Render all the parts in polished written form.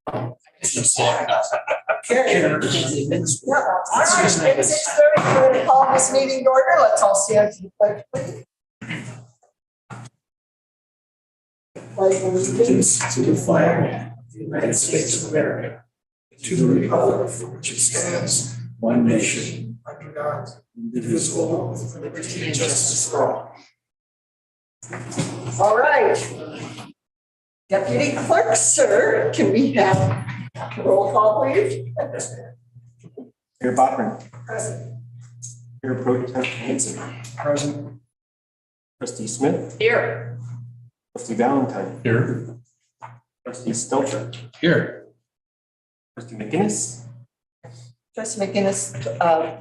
Okay. Yeah, all right, at 6:30, we're going to call this meeting to order. Let's all stand to the pledge, please. Pledge allegiance To the flag of the United States of America, to the republic for which it stands, one nation, under God, indivisible, with liberty and justice for all. All right. Deputy Clerk, sir, can we have roll call, please? Mayor Bachman. Present. Mayor Pro Tem Hanson. Present. Trustee Smith. Here. Trustee Valentine. Here. Trustee Stelter. Here. Trustee McGinnis. Trustee McGinnis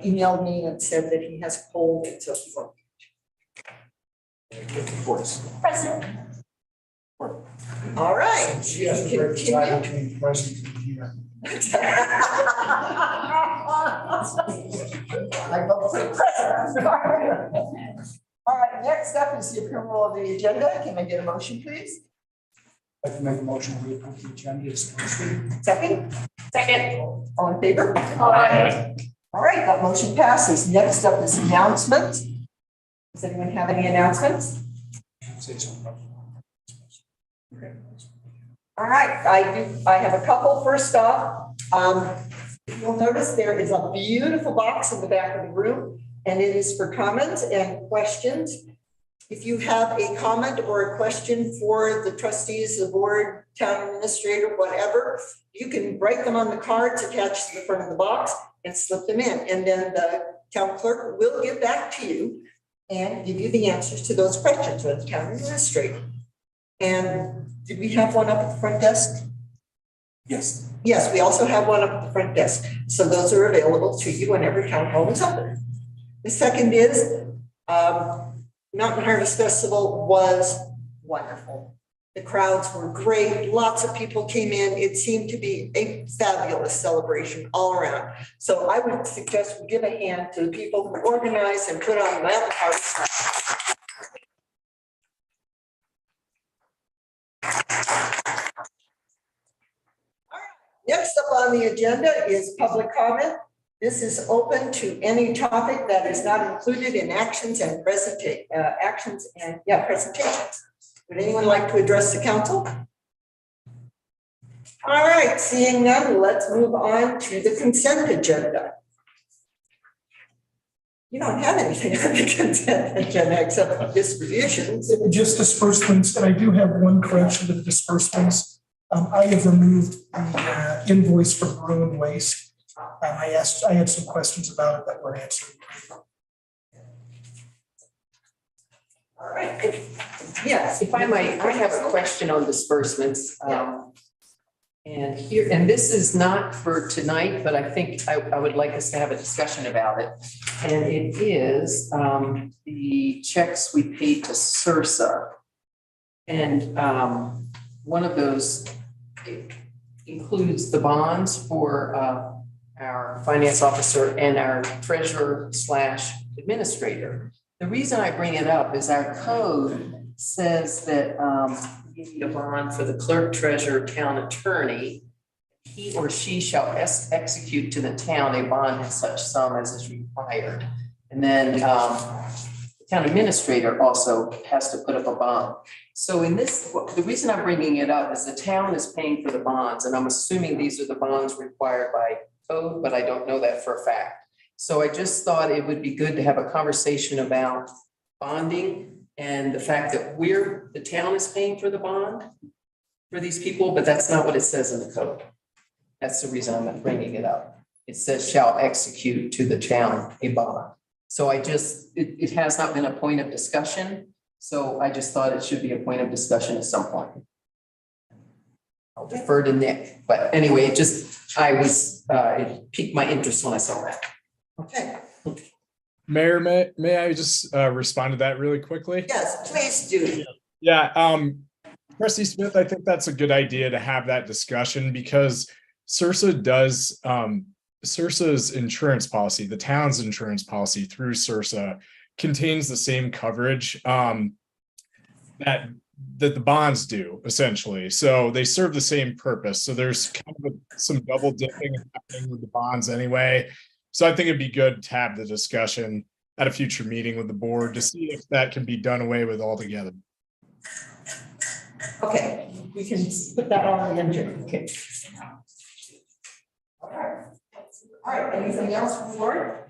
emailed me and said that he has a cold and so forth. Force. Present. All right. She has a great time between present and here. I vote for present. All right, next up is the approval of the agenda. Can I get a motion, please? I'd like to make a motion we approve the agenda as posted. Second? Second. All in favor? Aye. All right, that motion passes. Next up is announcements. Does anyone have any announcements? Say something. All right, I have a couple. First off, you'll notice there is a beautiful box in the back of the room, and it is for comments and questions. If you have a comment or a question for the trustees, the board, town administrator, whatever, you can write them on the cards attached to the front of the box and slip them in. And then the town clerk will get back to you and give you the answers to those questions, or the town administrator. And did we have one up at the front desk? Yes. Yes, we also have one up at the front desk. So those are available to you whenever town hall is open. The second is Mountain Harvest Festival was wonderful. The crowds were great. Lots of people came in. It seemed to be a fabulous celebration all around. So I would suggest we give a hand to the people who organized and put on Mountain Harvest Festival. Next up on the agenda is public comment. This is open to any topic that is not included in actions and presentations. Would anyone like to address the council? All right, seeing none, let's move on to the consent agenda. You don't have anything on the consent agenda except distributions. Just disbursements, and I do have one correction to the disbursements. I have removed the invoice for Bruin Waste. I had some questions about it that were answered. All right. Yes. If I might, I have a question on disbursements. And this is not for tonight, but I think I would like us to have a discussion about it. And it is the checks we paid to Sursa. And one of those includes the bonds for our finance officer and our treasurer / administrator. The reason I bring it up is our code says that you need a bond for the clerk, treasurer, town attorney. He or she shall execute to the town a bond in such sum as is required. And then the town administrator also has to put up a bond. So in this, the reason I'm bringing it up is the town is paying for the bonds, and I'm assuming these are the bonds required by code, but I don't know that for a fact. So I just thought it would be good to have a conversation about bonding and the fact that the town is paying for the bond for these people, but that's not what it says in the code. That's the reason I'm bringing it up. It says shall execute to the town a bond. So it has not been a point of discussion. So I just thought it should be a point of discussion at some point. I'll defer to Nick, but anyway, it piqued my interest when I saw that. Okay. Mayor, may I just respond to that really quickly? Yes, please do. Yeah, Trustee Smith, I think that's a good idea to have that discussion because Sursa's insurance policy, the town's insurance policy through Sursa contains the same coverage that that the bonds do essentially. So they serve the same purpose. So there's kind of some double dipping happening with the bonds anyway. So I think it'd be good to have the discussion at a future meeting with the board to see if that can be done away with altogether. Okay, we can put that on the agenda. Okay. All right, anything else from the board?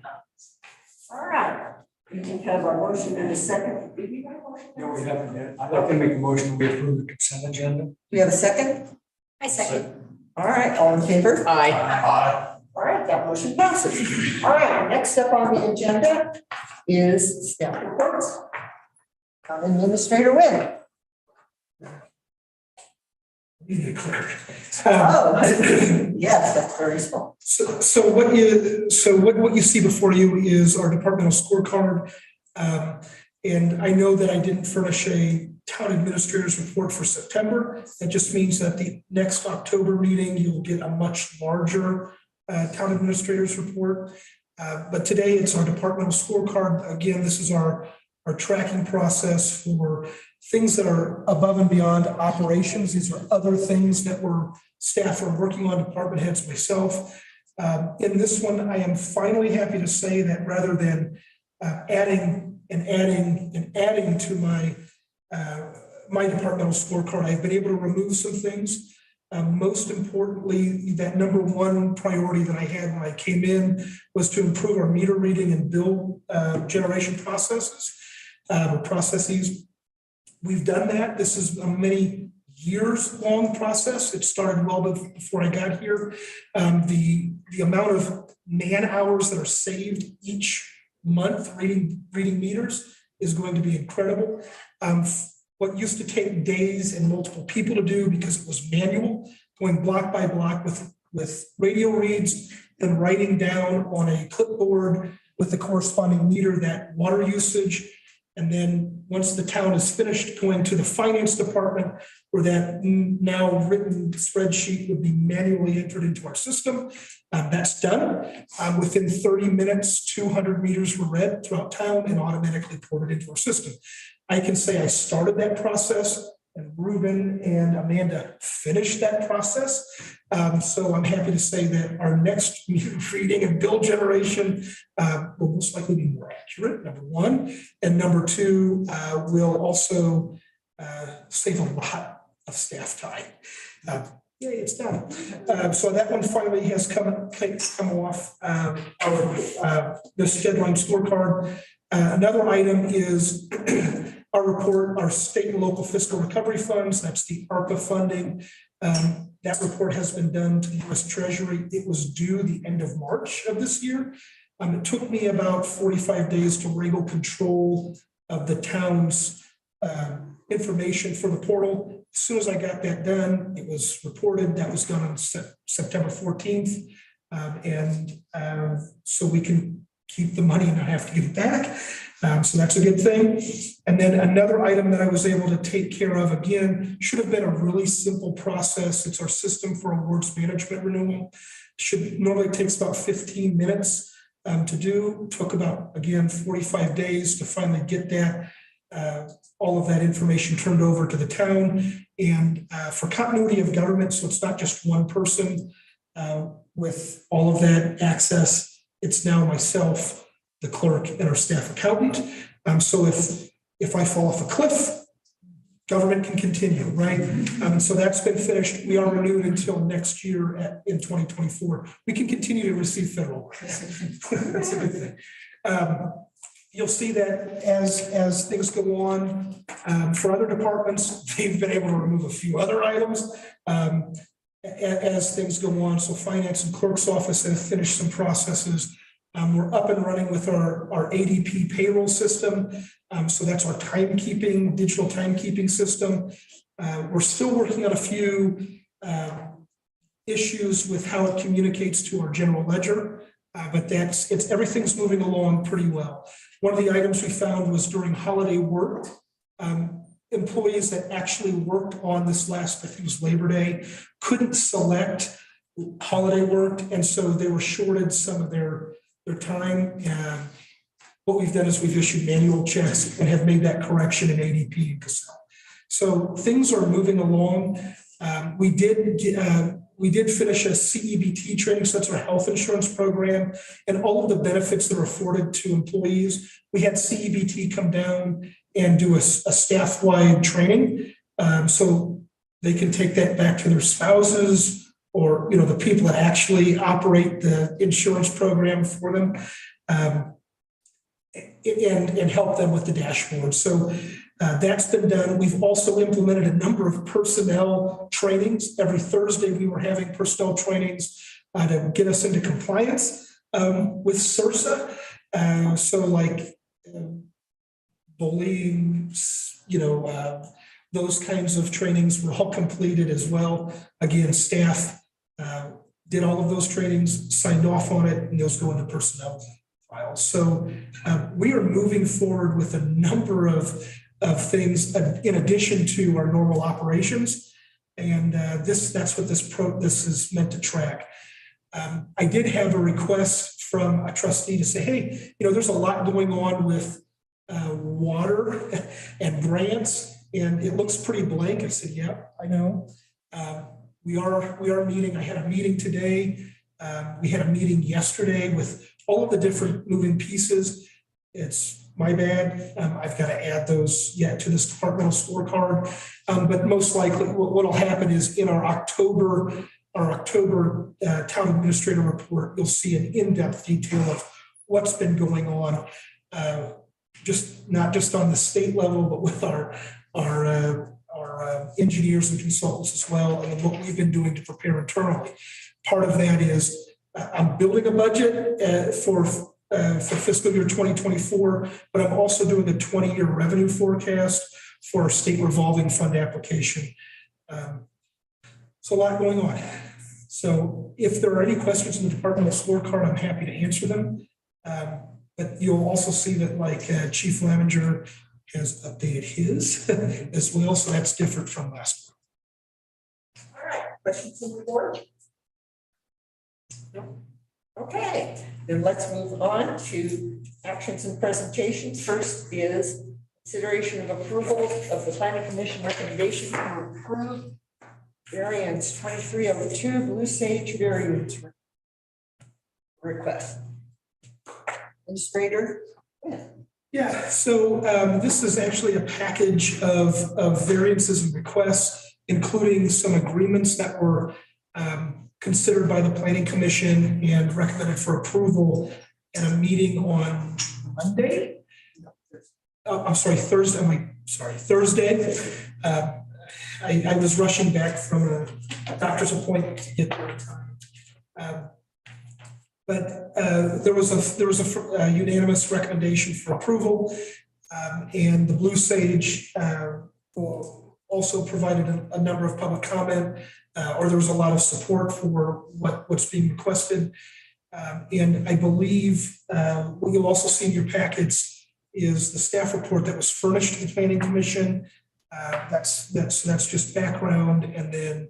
All right, we can have our motion in a second. No, we haven't yet. I'd like to make a motion, we approve the consent agenda. We have a second? I second. All right, all in favor? Aye. All right, that motion passes. All right, next up on the agenda is staff reports. Administrator Wynn. Oh, yes, that's very small. So what you see before you is our departmental scorecard. And I know that I didn't furnish a town administrator's report for September. That just means that the next October meeting, you'll get a much larger town administrator's report. But today it's our departmental scorecard. Again, this is our tracking process for things that are above and beyond operations. These are other things that staff are working on, department heads, myself. In this one, I am finally happy to say that rather than adding to my departmental scorecard, I've been able to remove some things. Most importantly, that number one priority that I had when I came in was to improve our meter reading and bill generation processes. We've done that. This is a many years long process. It started well before I got here. The amount of man hours that are saved each month reading meters is going to be incredible. What used to take days and multiple people to do because it was manual, going block by block with radio reads and writing down on a clipboard with the corresponding meter that water usage. And then once the town is finished, going to the finance department where that now written spreadsheet would be manually entered into our system. That's done. Within 30 minutes, 200 meters were read throughout town and automatically ported into our system. I can say I started that process and Ruben and Amanda finished that process. So I'm happy to say that our next meter reading and bill generation will most likely be more accurate, number one. And number two, will also save a lot of staff time. Yeah, it's done. So that one finally has come off the scheduling scorecard. Another item is our report, our state and local fiscal recovery funds. That's the ARPA funding. That report has been done to the U.S. Treasury. It was due the end of March of this year. It took me about 45 days to wrangle control of the town's information for the portal. As soon as I got that done, it was reported. That was done on September 14th. So we can keep the money and not have to give it back. So that's a good thing. And then another item that I was able to take care of, again, should have been a really simple process. It's our system for awards management renewal. Normally takes about 15 minutes to do. Took about, again, 45 days to finally get that, all of that information turned over to the town. And for continuity of government, so it's not just one person with all of that access. It's now myself, the clerk, and our staff accountant. So if I fall off a cliff, government can continue, right? So that's been finished. We are renewed until next year in 2024. We can continue to receive federal grants. That's a good thing. You'll see that as things go on for other departments, they've been able to remove a few other items as things go on. So finance and clerk's office have finished some processes. We're up and running with our ADP payroll system. So that's our digital timekeeping system. We're still working on a few issues with how it communicates to our general ledger, but everything's moving along pretty well. One of the items we found was during holiday work, employees that actually worked on this last, I think it was Labor Day, couldn't select holiday work, and so they were shorted some of their time. And what we've done is we've issued manual checks and have made that correction in ADP and Casell. So things are moving along. We did finish a CEBT training, so that's our health insurance program, and all of the benefits that are afforded to employees. We had CEBT come down and do a staff-wide training. So they can take that back to their spouses or, the people that actually operate the insurance program for them, and help them with the dashboard. So that's been done. We've also implemented a number of personnel trainings. Every Thursday, we were having personnel trainings to get us into compliance with CIRSA. So like bullying, those kinds of trainings were all completed as well. Again, staff did all of those trainings, signed off on it, and those go into personnel files. So we are moving forward with a number of things in addition to our normal operations. And that's what this is meant to track. I did have a request from a trustee to say, hey, there's a lot going on with water and grants, and it looks pretty blank. I said, yeah, I know. We are meeting. I had a meeting today. We had a meeting yesterday with all of the different moving pieces. It's my bad. I've got to add those to this departmental scorecard. But most likely what will happen is in our October town administrator report, you'll see an in-depth detail of what's been going on, not just on the state level, but with our engineers and consultants as well, and what we've been doing to prepare internally. Part of that is I'm building a budget for fiscal year 2024, but I'm also doing a 20-year revenue forecast for our state revolving fund application. So a lot going on. So if there are any questions in the departmental scorecard, I'm happy to answer them. But you'll also see that Chief Laminger has updated his as well. So that's different from last month. All right, questions from the board? No? Okay, then let's move on to actions and presentations. First is consideration of approval of the planning commission recommendation to approve variance 2302 Blue Sage variance request. Administrator. Yeah, so this is actually a package of variances and requests, including some agreements that were considered by the Planning Commission and recommended for approval at a meeting on Monday. I'm sorry, Thursday. Thursday. I was rushing back from a doctor's appointment to get there in time. But there was a unanimous recommendation for approval, and the Blue Sage also provided a number of public comment, or there was a lot of support for what's being requested. And I believe what you'll also see in your packets is the staff report that was furnished to the Planning Commission. That's just background, and then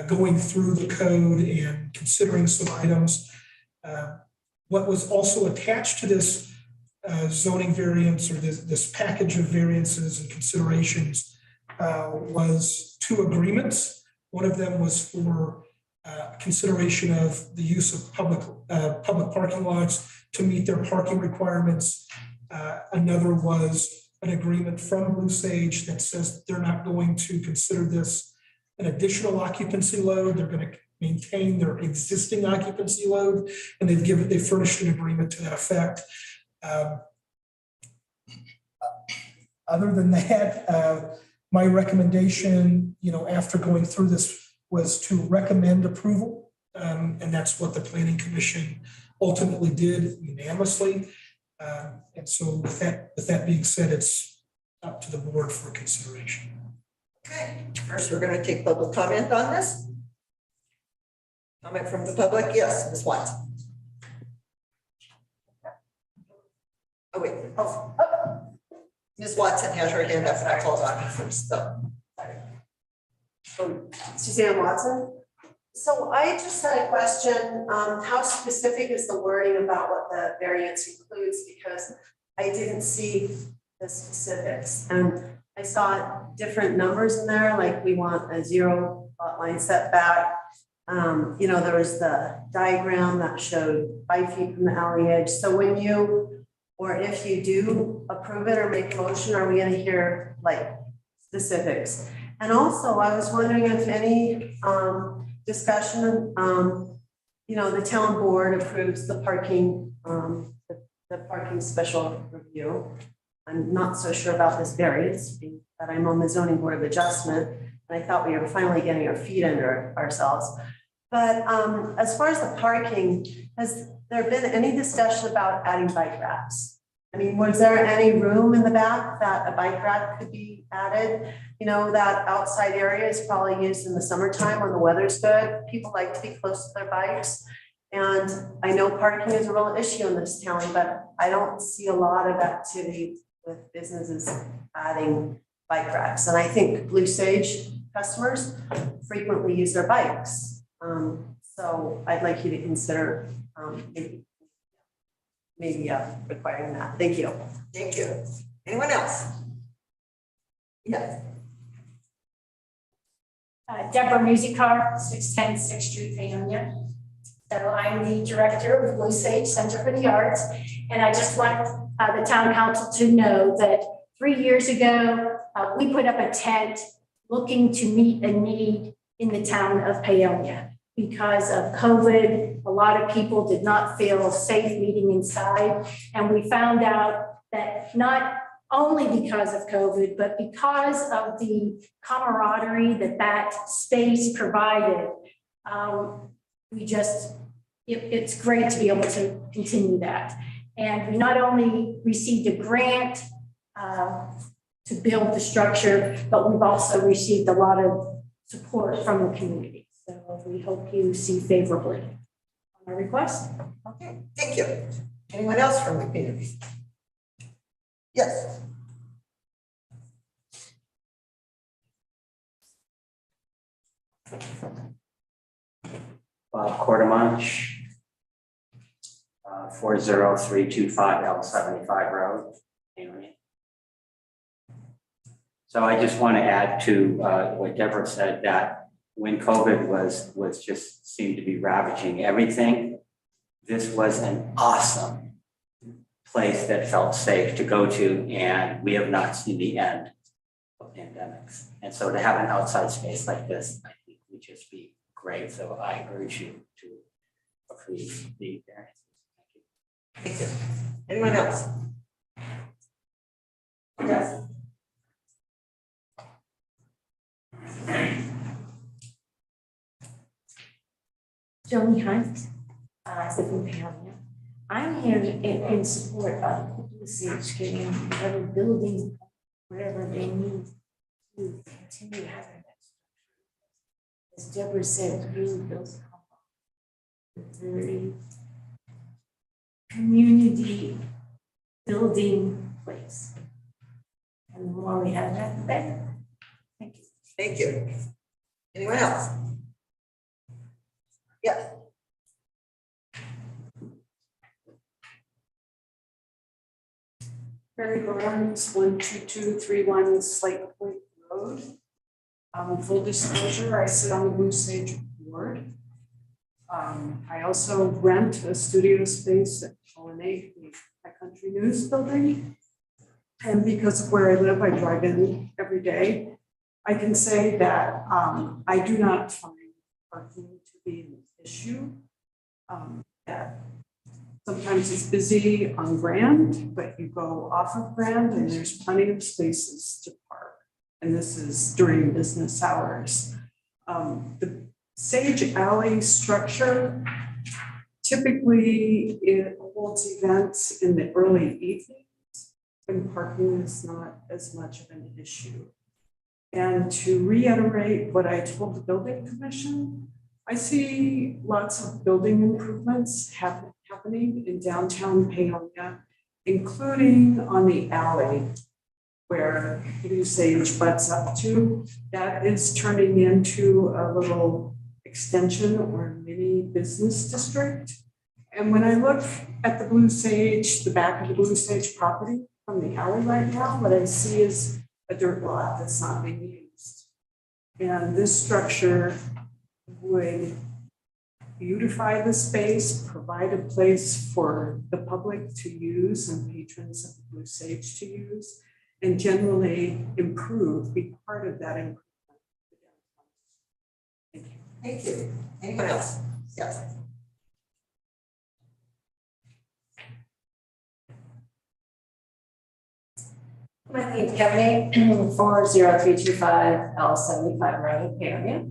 going through the code and considering some items. What was also attached to this zoning variance, or this package of variances and considerations, was 2 agreements. One of them was for consideration of the use of public parking lots to meet their parking requirements. Another was an agreement from Blue Sage that says they're not going to consider this an additional occupancy load. They're going to maintain their existing occupancy load, and they furnished an agreement to that effect. Other than that, my recommendation, after going through this, was to recommend approval, and that's what the Planning Commission ultimately did unanimously. And so with that being said, it's up to the board for consideration. Okay, first we're going to take public comment on this. Comment from the public? Yes, Ms. Watson. Oh, wait. Oh. Ms. Watson has her hand up, and I called on her first. So. Suzanne Watson. So I just had a question. How specific is the wording about what the variance includes? Because I didn't see the specifics. And I saw different numbers in there, like we want a 0 lot line setback. You know, there was the diagram that showed 5 feet from the alley edge. So when you, or if you do approve it or make a motion, are we gonna hear like specifics? And also, I was wondering if any discussion, you know, the town board approves the parking, the parking special review. I'm not so sure about this variance, being that I'm on the zoning board of adjustment, and I thought we were finally getting our feet under ourselves. But as far as the parking, has there been any discussion about adding bike racks? I mean, was there any room in the back that a bike rack could be added? You know, that outside area is probably used in the summertime when the weather's good. People like to be close to their bikes. And I know parking is a real issue in this town, but I don't see a lot of activity with businesses adding bike racks. And I think Blue Sage customers frequently use their bikes. So I'd like you to consider maybe requiring that. Thank you. Thank you. Anyone else? Yes. Deborah Musicar, 610 6th Street, Paonia. So I'm the director of Blue Sage Center for the Arts. And I just want the town council to know that 3 years ago, we put up a tent looking to meet a need in the town of Paonia. Because of COVID, a lot of people did not feel safe meeting inside. And we found out that not only because of COVID, but because of the camaraderie that space provided, it's great to be able to continue that. And we not only received a grant to build the structure, but we've also received a lot of support from the community. So we hope you see favorably on our request. Okay, thank you. Anyone else from the community? Yes. Bob Quartermunch, 40325 L75 Road, Marion. So I just want to add to what Deborah said, that when COVID was just seemed to be ravaging everything, this was an awesome place that felt safe to go to, and we have not seen the end of pandemics. And so to have an outside space like this, I think would just be great. So I urge you to approve the variance. Thank you. Anyone else? Yes. Joni Hunt, I live in Paonia. I'm here in support of Blue Sage getting whatever building, whatever they need to continue having that structure. As Deborah said, really builds a very community building place. And the more we have that, the better. Thank you. Thank you. Anyone else? Yes. Mary Burns, 12231 Slate Point Road. Full disclosure, I sit on the Blue Sage board. I also rent a studio space at 08, the High Country News building. And because of where I live, I drive in every day. I can say that I do not find parking to be an issue. That sometimes it's busy on Grand, but you go off of Grand and there's plenty of spaces to park. And this is during business hours. The Sage Alley structure, typically it holds events in the early evenings when parking is not as much of an issue. And to reiterate what I told the building commission, I see lots of building improvements happening in downtown Paonia, including on the alley where Blue Sage butts up to. That is turning into a little extension or mini business district. And when I look at the Blue Sage, the back of the Blue Sage property from the alley right now, what I see is a dirt lot that's not being used. And this structure would beautify the space, provide a place for the public to use and patrons of the Blue Sage to use, and generally improve, be part of that improvement. Thank you. Thank you. Anyone else? Yes. My name is Kevin, 40325 L75 Road, area.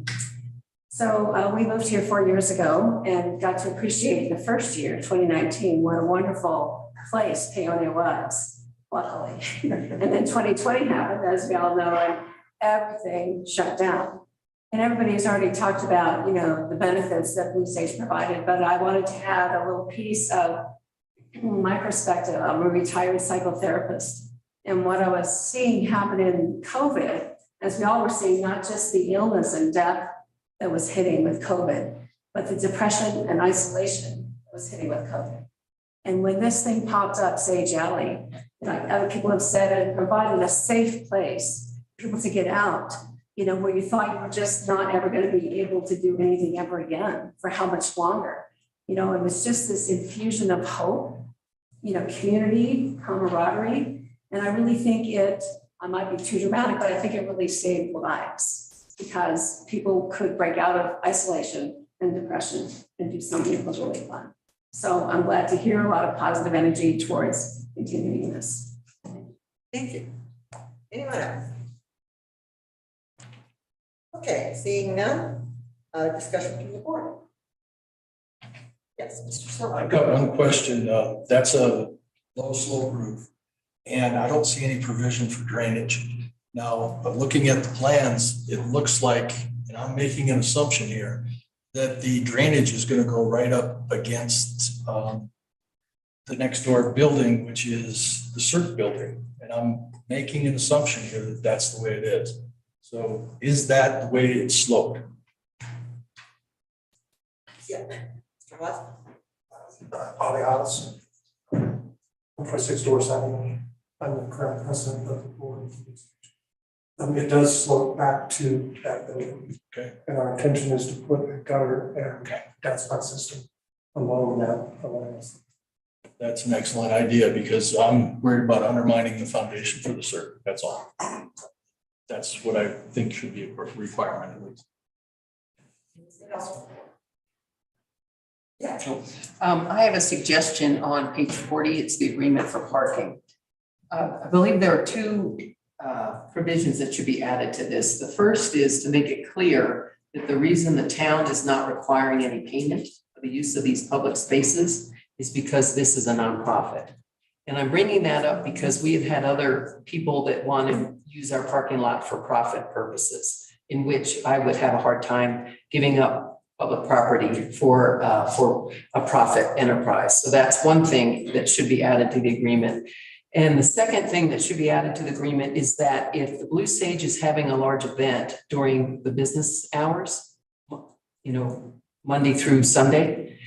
So we moved here 4 years ago and got to appreciate the first year, 2019, what a wonderful place Paonia was, luckily. And then 2020 happened, as we all know, and everything shut down. And everybody's already talked about, you know, the benefits that Blue Sage provided, but I wanted to add a little piece of my perspective. I'm a retired psychotherapist. And what I was seeing happen in COVID, as we all were seeing, not just the illness and death that was hitting with COVID, but the depression and isolation that was hitting with COVID. And when this thing popped up, Sage Alley, like other people have said, it provided a safe place for people to get out, you know, where you thought you were just not ever going to be able to do anything ever again for how much longer. You know, it was just this infusion of hope, you know, community, camaraderie. And I really think I might be too dramatic, but I think it really saved lives because people could break out of isolation and depression and do something that was really fun. So I'm glad to hear a lot of positive energy towards continuing this. Thank you. Anyone else? Okay, seeing none, discussion from the board. Yes, Mr. Silver. I've got one question. That's a low slope roof, and I don't see any provision for drainage. Now, but looking at the plans, it looks like, and I'm making an assumption here, that the drainage is going to go right up against the next door building, which is the CERT building. And I'm making an assumption here that that's the way it is. So is that the way it's sloped? Yeah. Mr. Watson? Bobby Hollis. 146 Doors Avenue. I'm the current president of the board. It does slope back to that building. Okay. And our intention is to put a gutter and downspout system along that. That's an excellent idea because I'm worried about undermining the foundation for the CERT. That's all. That's what I think should be a requirement at least. Yeah. I have a suggestion on page 40. It's the agreement for parking. I believe there are two provisions that should be added to this. The first is to make it clear that the reason the town is not requiring any payment for the use of these public spaces is because this is a nonprofit. And I'm bringing that up because we have had other people that want to use our parking lot for profit purposes, in which I would have a hard time giving up public property for a profit enterprise. So that's one thing that should be added to the agreement. And the second thing that should be added to the agreement is that if the Blue Sage is having a large event during the business hours, you know, Monday through Sunday,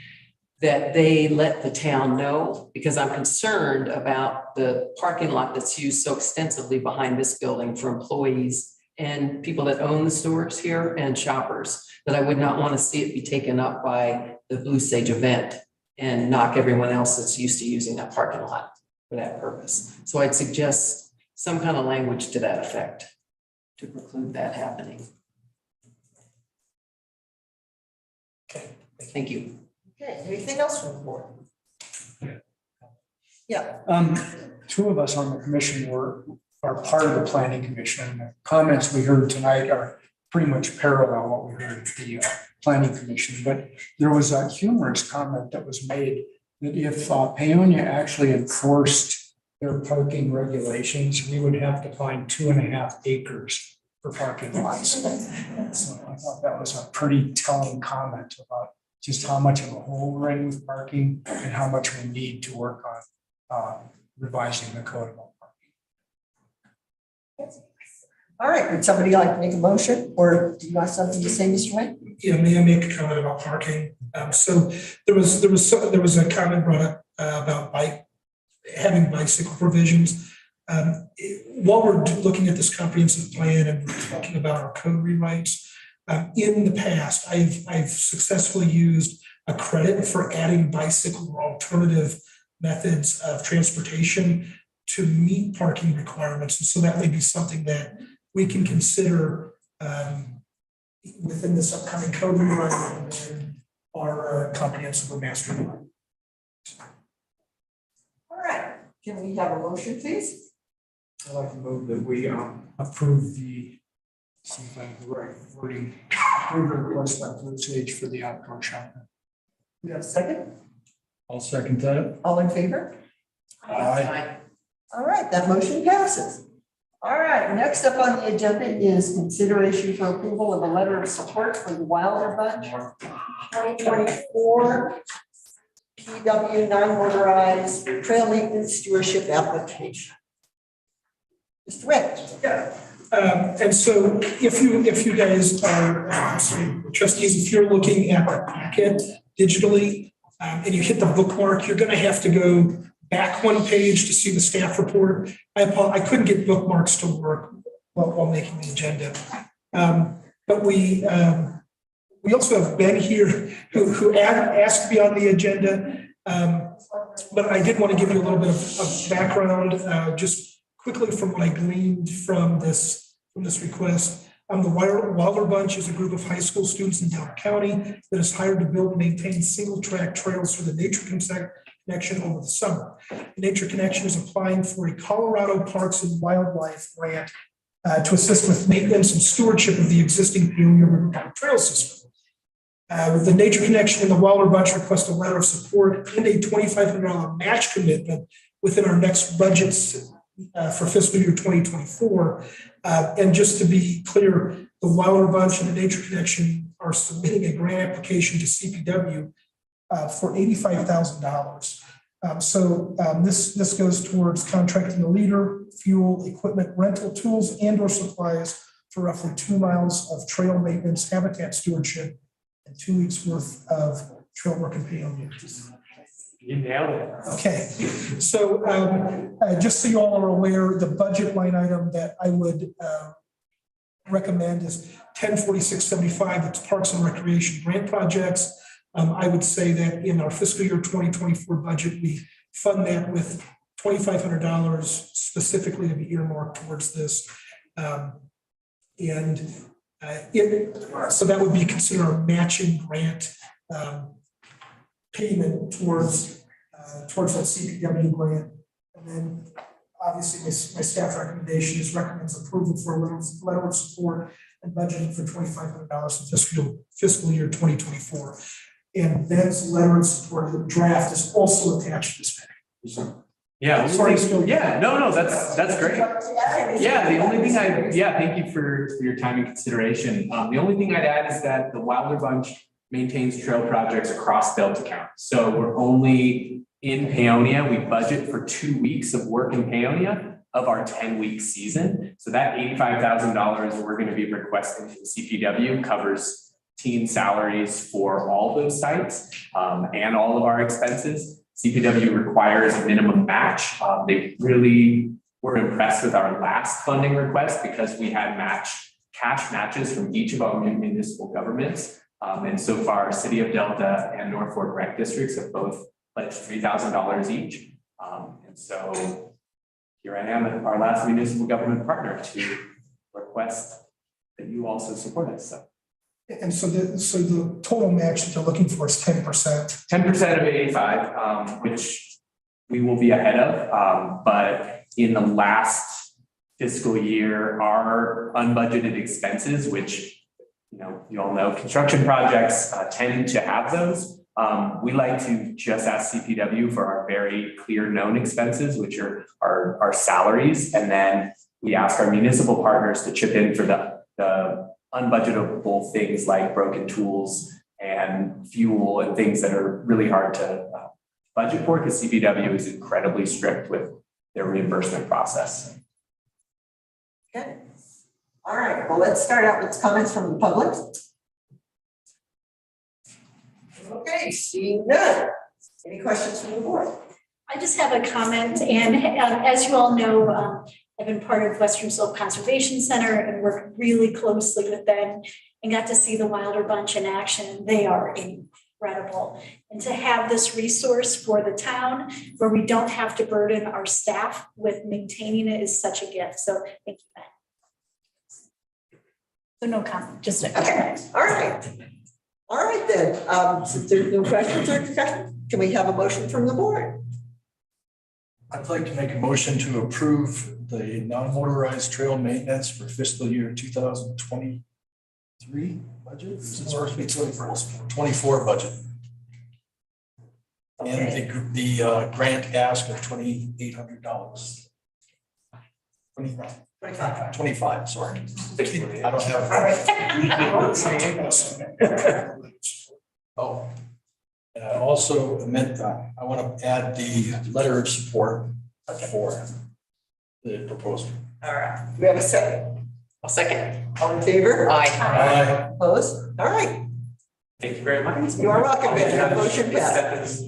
that they let the town know, because I'm concerned about the parking lot that's used so extensively behind this building for employees and people that own the stores here and shoppers, that I would not want to see it be taken up by the Blue Sage event and knock everyone else that's used to using that parking lot for that purpose. So I'd suggest some kind of language to that effect to preclude that happening. Okay. Thank you. Okay, anything else from the board? Yeah. Two of us on the commission are part of the planning commission, and the comments we heard tonight are pretty much parallel what we heard at the planning commission. But there was a humorous comment that was made that if Paonia actually enforced their parking regulations, we would have to find 2.5 acres for parking lots. So I thought that was a pretty telling comment about just how much of a hole we're in with parking and how much we need to work on revising the code about parking. All right, would somebody like to make a motion, or do you want something to say, Mr. Wayne? Yeah, may I make a comment about parking? So there was a comment brought up about having bicycle provisions. While we're looking at this comprehensive plan and we're talking about our code rewrites, in the past, I've successfully used a credit for adding bicycle or alternative methods of transportation to meet parking requirements. And so that may be something that we can consider within this upcoming code rewrite and our comprehensive master plan. All right, can we have a motion, please? I'd like to move that we approve the, see if I have the right wording, approve the request by Blue Sage for the outdoor shopping. We have a second? I'll second that. All in favor? Aye. All right, that motion passes. All right, next up on the agenda is consideration for approval of a letter of support for the Wilder Bunch 2024 PW non-motorized trail maintenance stewardship application. Mr. Witt. Yeah. And so if you guys are, trustees, if you're looking at the packet digitally and you hit the bookmark, you're going to have to go back one page to see the staff report. I couldn't get bookmarks to work while making the agenda. But we also have Ben here who asked to be on the agenda. But I did want to give you a little bit of background, just quickly from what I gleaned from this request. The Wilder Bunch is a group of high school students in Delaware County that is hired to build and maintain single track trails for the Nature Connection over the summer. The Nature Connection is applying for a Colorado Parks and Wildlife grant to assist with maintenance and stewardship of the existing Peonia River Trail system. The Nature Connection and the Wilder Bunch request a letter of support and a $2,500 match commitment within our next budgets for fiscal year 2024. And just to be clear, the Wilder Bunch and the Nature Connection are submitting a grant application to CPW for $85,000. This goes towards contracting a leader, fuel, equipment, rental tools, and/or supplies for roughly 2 miles of trail maintenance, habitat stewardship, and 2 weeks worth of trail work in Peonia. You nailed it. Okay, so just so you all are aware, the budget line item that I would recommend is 104675. It's Parks and Recreation grant projects. I would say that in our fiscal year 2024 budget, we fund that with $2,500 specifically to be earmarked towards this. So that would be considered a matching grant payment towards that CPW grant. And then obviously my staff recommendation is recommends approval for a letter of support and budgeting for $2,500 in fiscal year 2024. And Ben's letter of support, the draft, is also attached to this package. Yeah. Sorry, No, that's great. Yeah, the only thing thank you for your time and consideration. The only thing I'd add is that the Wilder Bunch maintains trail projects across Delta County. So we're only in Peonia. We budget for 2 weeks of work in Peonia of our 10-week season. So that $85,000 we're going to be requesting from CPW covers team salaries for all those sites and all of our expenses. CPW requires a minimum match. They really were impressed with our last funding request because we had cash matches from each of our municipal governments. And so far, City of Delta and North Fork Rec Districts have both pledged $3,000 each. And so here I am, our last municipal government partner, to request that you also support us. So. And so the total match that they're looking for is 10%. 10% of 85, which we will be ahead of. But in the last fiscal year, our unbudgeted expenses, which you all know, construction projects tend to have those. We like to just ask CPW for our very clear known expenses, which are our salaries, and then we ask our municipal partners to chip in for the unbudgetable things like broken tools and fuel and things that are really hard to budget for because CPW is incredibly strict with their reimbursement process. Okay. All right, well, let's start out with comments from the public. Okay, seeing none. Any questions from the board? I I just have a comment, and as you all know, I've been part of Western Slope Conservation Center and worked really closely with them and got to see the Wilder Bunch in action. They are incredible. And to have this resource for the town where we don't have to burden our staff with maintaining it is such a gift. So thank you, Ben. So no comment, just a Okay, all right. All right then, since there's no questions or discussion, can we have a motion from the board? I'd like to make a motion to approve the non-motorized trail maintenance for fiscal year 2023 budget. Is it supposed to be 24 budget? And the grant ask of $2,800. 25, sorry. I don't have. Oh. And I also meant, I want to add the letter of support for the proposal. All right, do we have a second? I'll second. All in favor? Aye. Opposed? All right, Thank you very much. you are welcome, Ben. Your motion passed.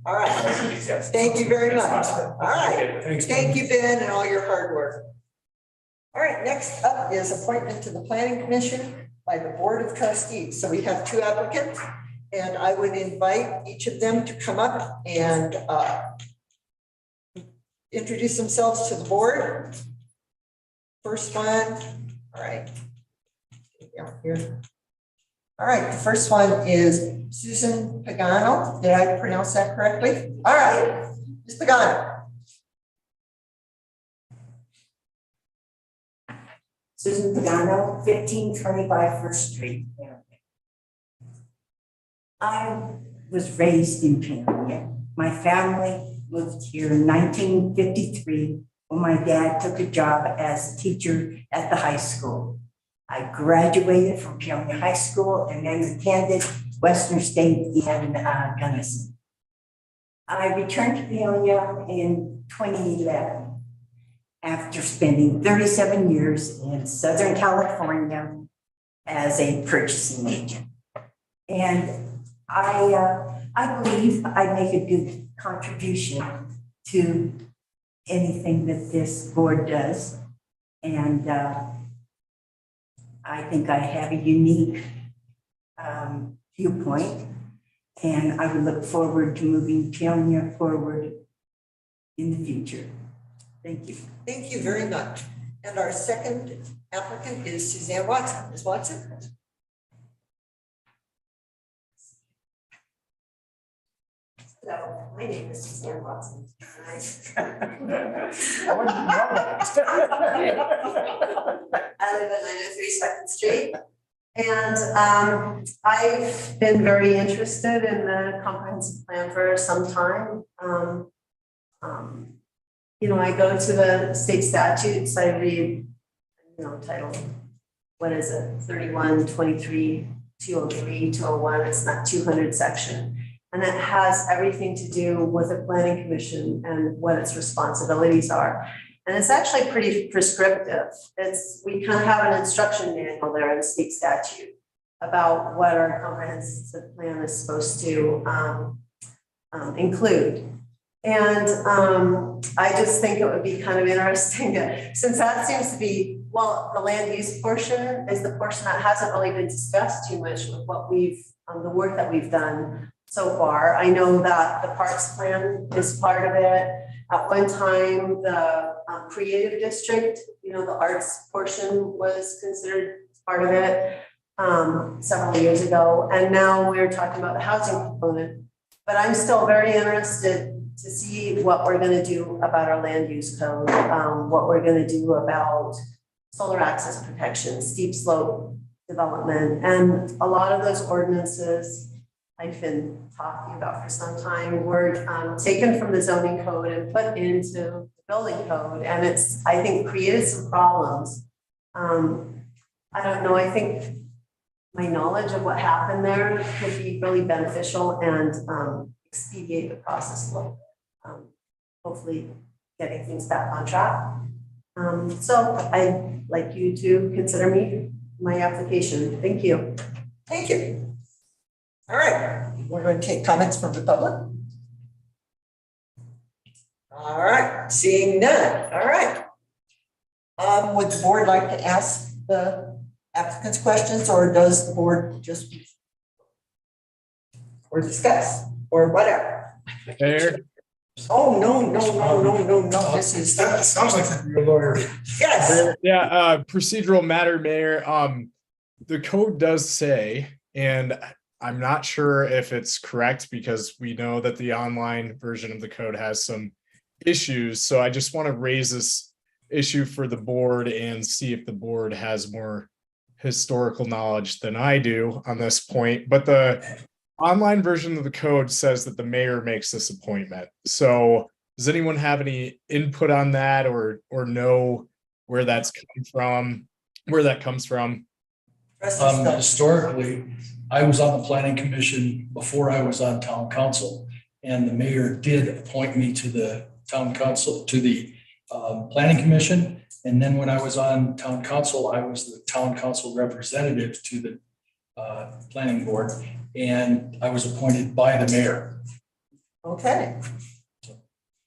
All right, thank you very much. All right, thank you, Ben, and all your hard work. All right, next up is appointment to the Planning Commission by the Board of Trustees. So we have two applicants, and I would invite each of them to come up and introduce themselves to the board. First one, all right. Here. All right, the first one is Susan Pagano. Did I pronounce that correctly? All right, Ms. Pagano. Susan Pagano, 1525 First Street. I was raised in Peoria. My family moved here in 1953 when my dad took a job as a teacher at the high school. I graduated from Peoria High School and then attended Western State in Gunnison. I returned to Peoria in 2011 after spending 37 years in Southern California as a purchasing agent. And I believe I make a good contribution to anything that this board does. And I think I have a unique viewpoint, and I would look forward to moving Peoria forward in the future. Thank you. Thank you very much. And our second applicant is Suzanne Watson. Ms. Watson? Hello, my name is Suzanne Watson. I wouldn't know that. I live at 903 2nd Street. And I've been very interested in the comprehensive plan for some time. You know, I go to the state statutes, I read, title, what is it, 31, 23, 203, 201, it's not 200 section. And it has everything to do with the planning commission and what its responsibilities are. And it's actually pretty prescriptive. We kind of have an instruction manual there in the state statute about what our comprehensive plan is supposed to include. And I just think it would be kind of interesting, since that seems to be, well, the land use portion is the portion that hasn't really been discussed too much with what the work that we've done so far. I know that the parks plan is part of it. At one time, the creative district, the arts portion was considered part of it several years ago. And now we're talking about the housing component. But I'm still very interested to see what we're going to do about our land use code, what we're going to do about solar access protection, steep slope development, and a lot of those ordinances I've been talking about for some time were taken from the zoning code and put into the building code, and it's, I think, created some problems. I don't know, I think my knowledge of what happened there could be really beneficial and expedite the process a little bit. Hopefully getting things back on track. So I'd like you to consider me my application. Thank you. Thank you. All right, we're going to take comments from the public. All right, seeing none, all right. Would the board like to ask the applicants questions, or does the board just or discuss, or whatever? Mayor, Oh, no, this is, That sounds like you're a lawyer. yes, yeah, procedural matter, Mayor. The code does say, and I'm not sure if it's correct because we know that the online version of the code has some issues. So I just want to raise this issue for the board and see if the board has more historical knowledge than I do on this point. But the online version of the code says that the mayor makes this appointment. So does anyone have any input on that or know where that's coming from, where that comes from? Historically, I was on the planning commission before I was on town council. And the mayor did appoint me to the town council, to the planning commission. And then when I was on town council, I was the town council representative to the planning board. And I was appointed by the mayor. okay.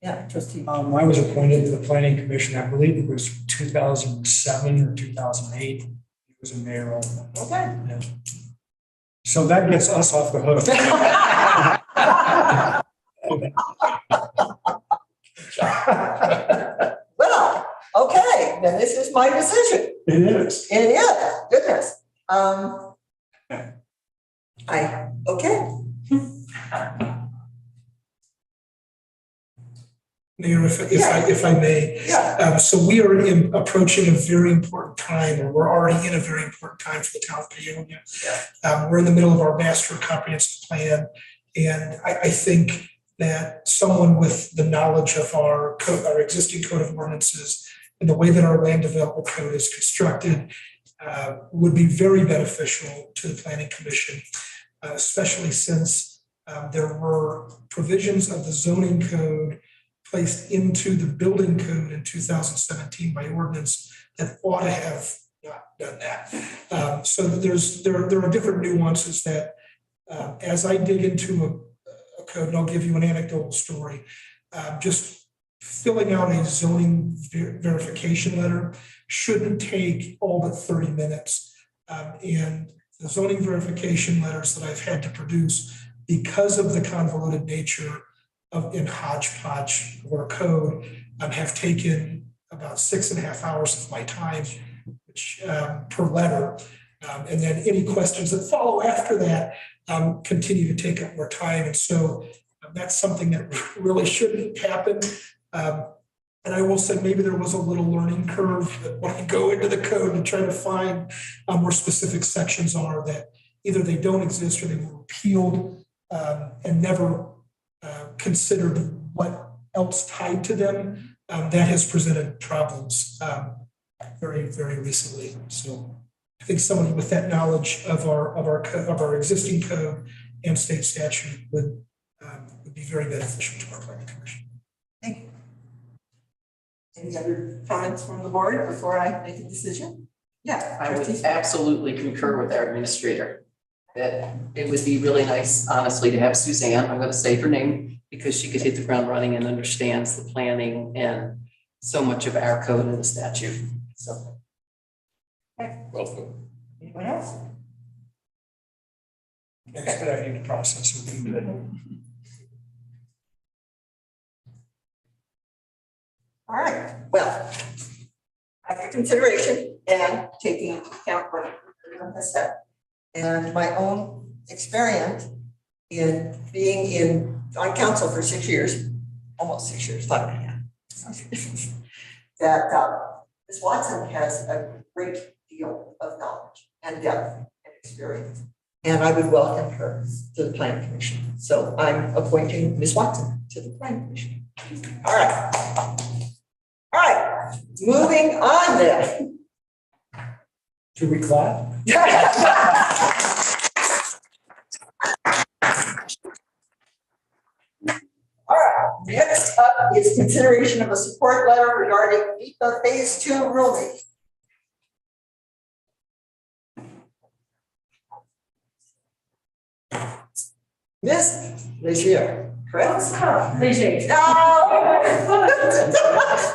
Yeah, trustee. I was appointed to the planning commission, I believe it was 2007 or 2008. It was a mayoral. Okay. Yeah. So that gets us off the hook. Well, okay, then this is my decision. It is. It is, goodness. Okay. Mayor, if I may. Yeah. So we are approaching a very important time, or we're already in a very important time for the town of Paonia. We're in the middle of our master comprehensive plan. And I think that someone with the knowledge of our code, our existing code of ordinances, and the way that our land development code is constructed would be very beneficial to the planning commission, especially since there were provisions of the zoning code placed into the building code in 2017 by ordinance that ought to have not done that. So there are different nuances that as I dig into a code, and I'll give you an anecdotal story, just filling out a zoning verification letter shouldn't take all but 30 minutes. And the zoning verification letters that I've had to produce, because of the convoluted nature of in hodgepodge or code, have taken about 6.5 hours of my time, which per letter. And then any questions that follow after that continue to take up more time. And so that's something that really shouldn't happen. And I will say maybe there was a little learning curve when I go into the code and try to find where specific sections are that either they don't exist or they were repealed and never considered what else tied to them. That has presented problems very, very recently. So I think somebody with that knowledge of our existing code and state statute would be very beneficial to our planning commission. Thank you. Any other comments from the board before I make a decision? Yeah. I would absolutely concur with our administrator that it would be really nice, honestly, to have Suzanne, I'm going to say her name, because she could hit the ground running and understands the planning and so much of our code and the statute. So. Welcome. Anyone else? Expediting the process would be good. All right, well, after consideration and taking into account what everyone has said, and my own experience in being on council for 6 years, almost 6 years, 5.5, that Ms. Watson has a great deal of knowledge and depth and experience, and I would welcome her to the planning commission. So I'm appointing Ms. Watson to the planning commission. All right. All right, moving on then. Should we clap? All right, next up is consideration of a support letter regarding NEPA Phase 2 rulemaking. Ms. Legier, Chris? Leger. No.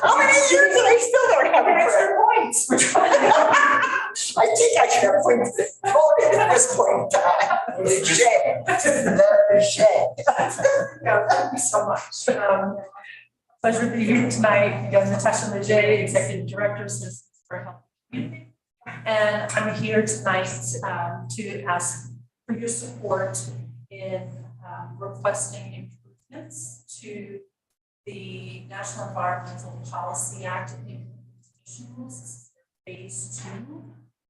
How many years and I still don't have a Chris? Points. I think I should have points at this point in time. No, thank you so much. Pleasure to be here tonight. Again, Natasha Leger, Executive Director, Citizens for Health and Community. And I'm here tonight to ask for your support in requesting improvements to the National Environmental Policy Act implementation rules, phase 2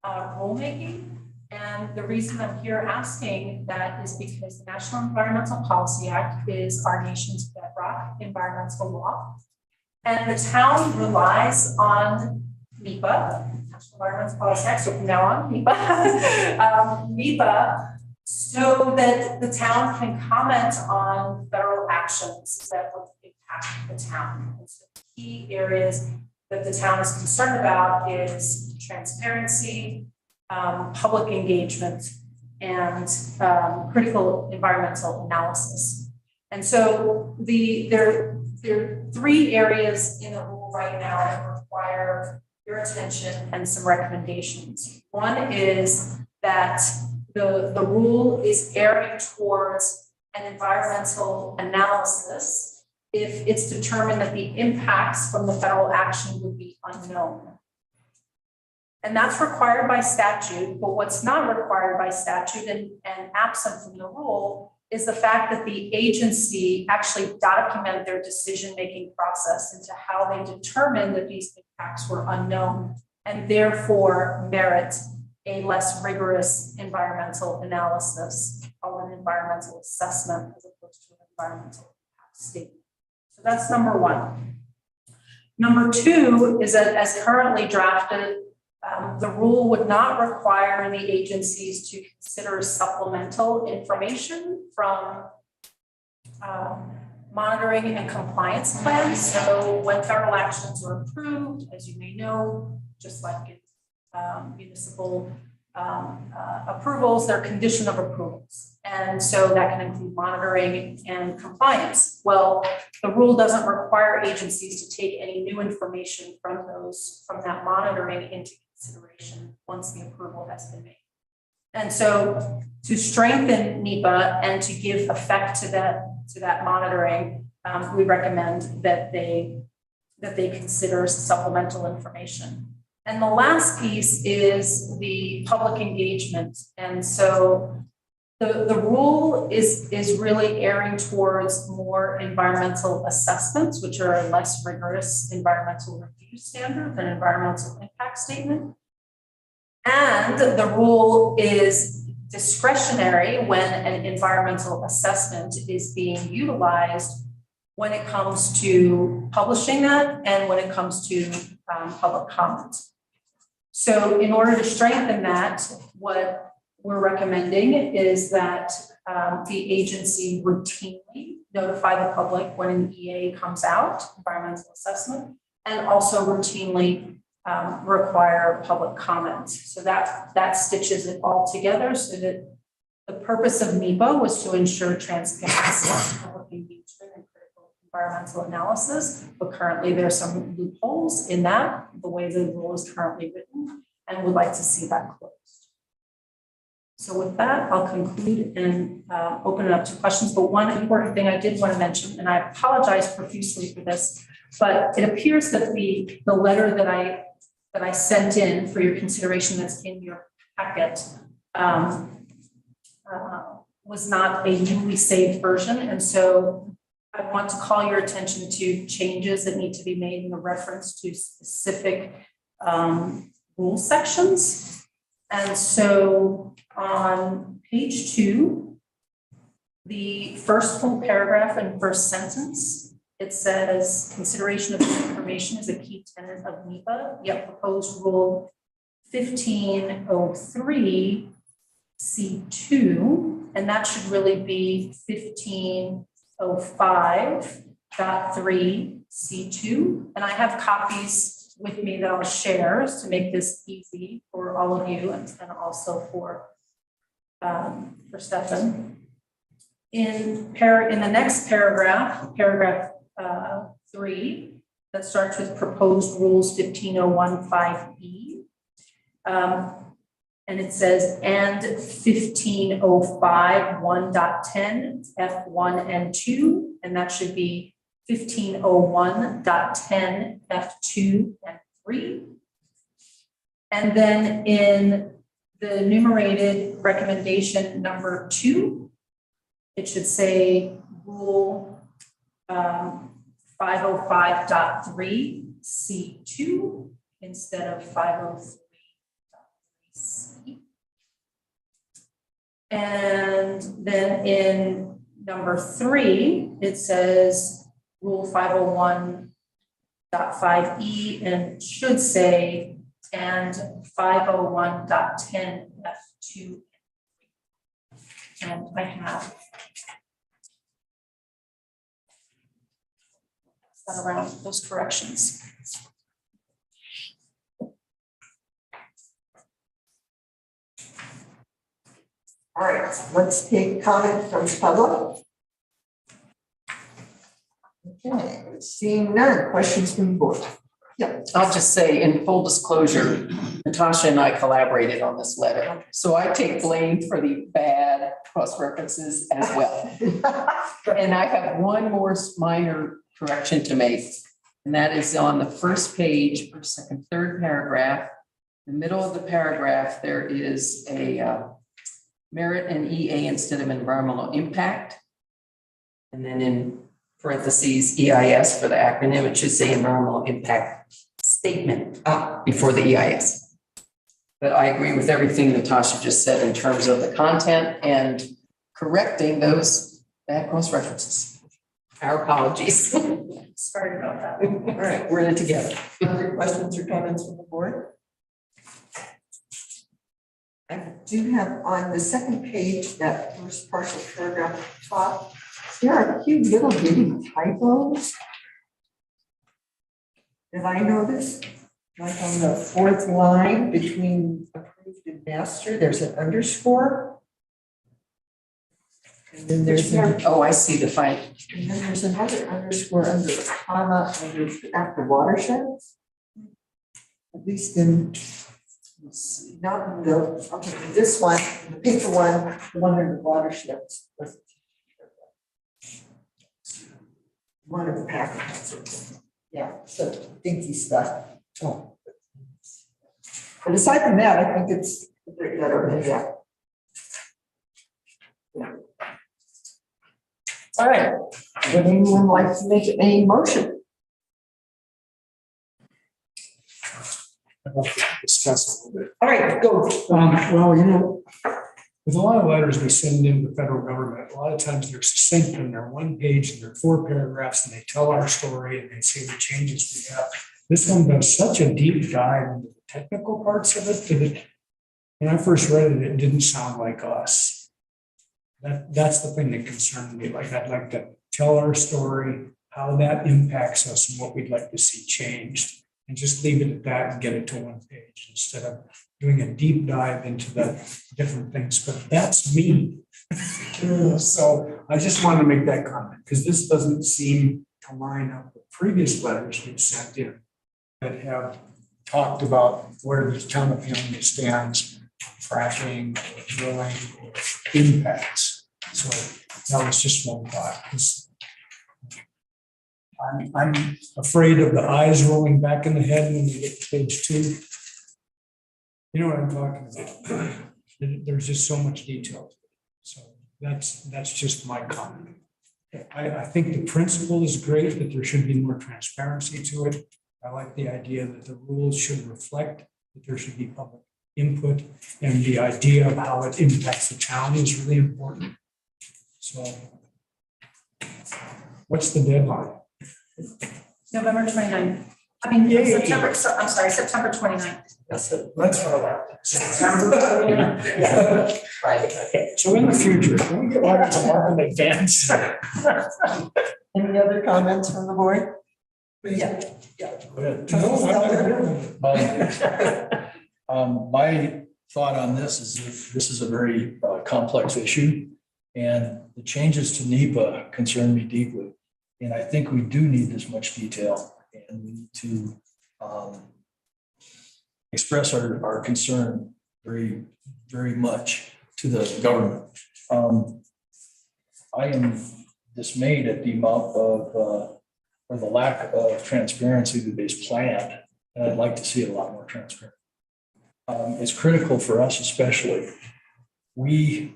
rulemaking. And the reason I'm here asking that is because the National Environmental Policy Act is our nation's bedrock environmental law. And the town relies on NEPA, National Environmental Policy Act, so from now on, NEPA, NEPA, so that the town can comment on federal actions that would impact the town. And so the key areas that the town is concerned about is transparency, public engagement, and critical environmental analysis. And so there are 3 areas in the rule right now that require your attention and some recommendations. One is that the rule is erring towards an environmental analysis if it's determined that the impacts from the federal action would be unknown. And that's required by statute, but what's not required by statute and absent from the rule is the fact that the agency actually document their decision-making process into how they determined that these impacts were unknown and therefore merit a less rigorous environmental analysis called an environmental assessment as opposed to an environmental impact statement. So that's number 1. Number 2 is that as currently drafted, the rule would not require the agencies to consider supplemental information from monitoring and compliance plans. So when federal actions are approved, as you may know, just like in municipal approvals, they're condition of approvals. And so that can include monitoring and compliance. Well, the rule doesn't require agencies to take any new information from that monitoring into consideration once the approval has been made. And so to strengthen NEPA and to give effect to that monitoring, we recommend that they consider supplemental information. And the last piece is the public engagement. And so the rule is really erring towards more environmental assessments, which are a less rigorous environmental review standard than environmental impact statement. And the rule is discretionary when an environmental assessment is being utilized when it comes to publishing that and when it comes to public comment. So in order to strengthen that, what we're recommending is that the agency routinely notify the public when an EA comes out, environmental assessment, and also routinely require public comment. So that stitches it all together so that the purpose of NEPA was to ensure transparency, public engagement, and critical environmental analysis. But currently there are some loopholes in that, the way the rule is currently written, and would like to see that closed. So with that, I'll conclude and open it up to questions. But one important thing I did want to mention, and I apologize profusely for this, but it appears that the letter that I sent in for your consideration that's in your packet was not a newly saved version. And so I want to call your attention to changes that need to be made in the reference to specific rule sections. And so on page 2, the first full paragraph and first sentence, it says consideration of this information is a key tenet of NEPA, yet proposed rule 1503 C2, and that should really be 1505.3 C2. And I have copies with me that I'll share to make this easy for all of you and also for Stefan. in the next paragraph, paragraph 3, that starts with proposed rules 15015E. And it says, and 1505 1.10 F1 and 2, and that should be 1501.10 F2 and 3. And then in the enumerated recommendation number 2, it should say rule 505.3 C2 instead of 503.3C. And then in number 3, it says rule 501.5E and it should say and 501.10 F2. And I have that around those corrections. All right, let's take comment from the public. Okay, seeing none, questions from the board? Yeah. I'll just say in full disclosure, Natasha and I collaborated on this letter. So I take blame for the bad cross references as well. And I have one more minor correction to make. And that is on the first page, first, second, third paragraph. In the middle of the paragraph, there is a merit and EA instead of environmental impact. And then in parentheses, EIS for the acronym, it should say environmental impact statement before the EIS. But I agree with everything Natasha just said in terms of the content and correcting those bad cross references. Our apologies. Sorry about that. All right, We're in it together. other questions or comments from the board? I do have on the second page, that first partial paragraph at the top, there are a few little bitty typos that I noticed. Like on the fourth line between approved and master, there's an underscore. And then there's Oh, I see the fine. and then there's another underscore under the comma after watersheds. At least in, not in the, okay, this one, the paper one, the one under the watersheds. One of the packets. Yeah, so dinky stuff. Oh. But aside from that, I think it's a great letter, yeah. Yeah. All right, would anyone like to make a motion? I'd like to discuss a little bit. All right, go. Well, you know, with a lot of letters we send in the federal government, a lot of times they're succinct and they're one page and they're 4 paragraphs and they tell our story and they say the changes we have. This one does such a deep dive into the technical parts of it that when I first read it, it didn't sound like us. That's the thing that concerned me. Like, I'd like to tell our story, how that impacts us and what we'd like to see changed, and just leave it at that and get it to one page instead of doing a deep dive into the different things. But that's me. So I just wanted to make that comment because this doesn't seem to line up with previous letters we've sent in that have talked about where the town of Peonia stands, fracking, drilling, impacts. So that was just one thought. I'm afraid of the eyes rolling back in the head when you get to page 2. You know what I'm talking about? There's just so much detail. So that's just my comment. I think the principle is great, that there should be more transparency to it. I like the idea that the rules should reflect that there should be public input, and the idea of how it impacts the town is really important. So what's the deadline? November 29th. I mean, September 29th. That's what I like. Right. So in the future, can we get letters a month in advance? Any other comments from the board? Yeah. My thought on this is that this is a very complex issue. And the changes to NEPA concern me deeply. And I think we do need this much detail, and we need to express our concern very, very much to the government. I am dismayed at the amount of, or the lack of transparency that is planned, and I'd like to see it a lot more transparent. It's critical for us especially. We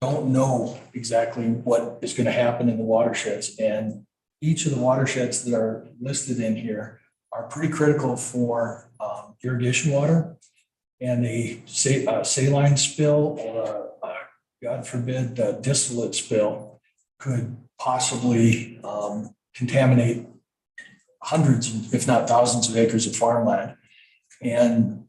don't know exactly what is going to happen in the watersheds, and each of the watersheds that are listed in here are pretty critical for irrigation water, and a saline spill or a, God forbid, distillate spill could possibly contaminate hundreds, if not thousands of acres of farmland. And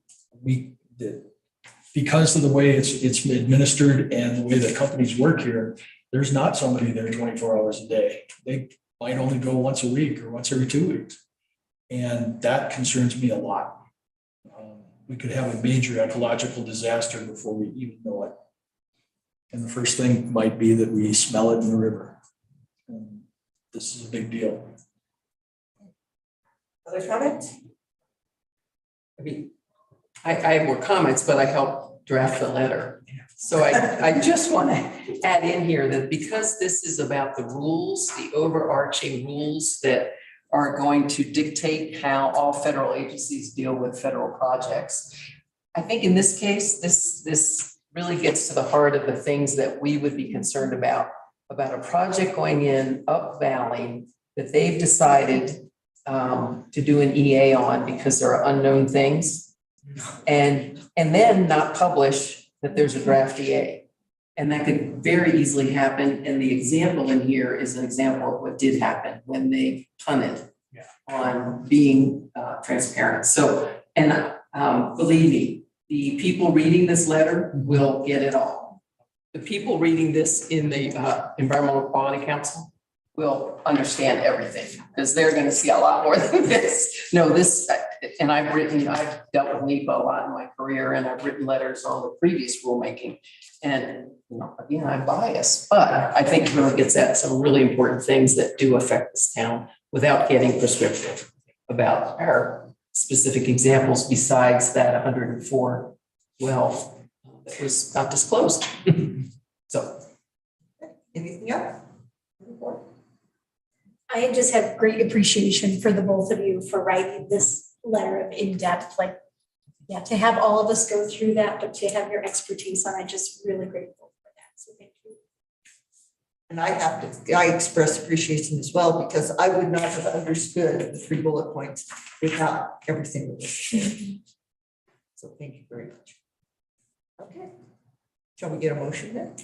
because of the way it's administered and the way the companies work here, there's not somebody there 24 hours a day. They might only go once a week or once every 2 weeks. And that concerns me a lot. We could have a major ecological disaster before we even know it. And the first thing might be that we smell it in the river. And this is a big deal. Other comments? I mean, I have more comments, but I helped draft the letter. So I just want to add in here that because this is about the rules, the overarching rules that are going to dictate how all federal agencies deal with federal projects. I think in this case, this really gets to the heart of the things that we would be concerned about a project going in up valley that they've decided to do an EA on because there are unknown things, and then not publish that there's a draft EA. And that could very easily happen. And the example in here is an example of what did happen when they punted on being transparent. So, and believe me, the people reading this letter will get it all. The people reading this in the Environmental Quality Council will understand everything because they're going to see a lot more than this. No, this, and I've dealt with NEPA a lot in my career, and I've written letters on the previous rulemaking. And again, I'm biased, but I think it really gets at some really important things that do affect this town without getting prescriptive about our specific examples besides that 104 well that was not disclosed. So, Anything else? I just have great appreciation for the both of you for writing this letter of in-depth, like, yeah, to have all of us go through that, but to have your expertise on, I'm just really grateful for that. So thank you. And I express appreciation as well, because I would not have understood the 3 bullet points without everything that was shared. So thank you very much. Okay. Shall we get a motion then?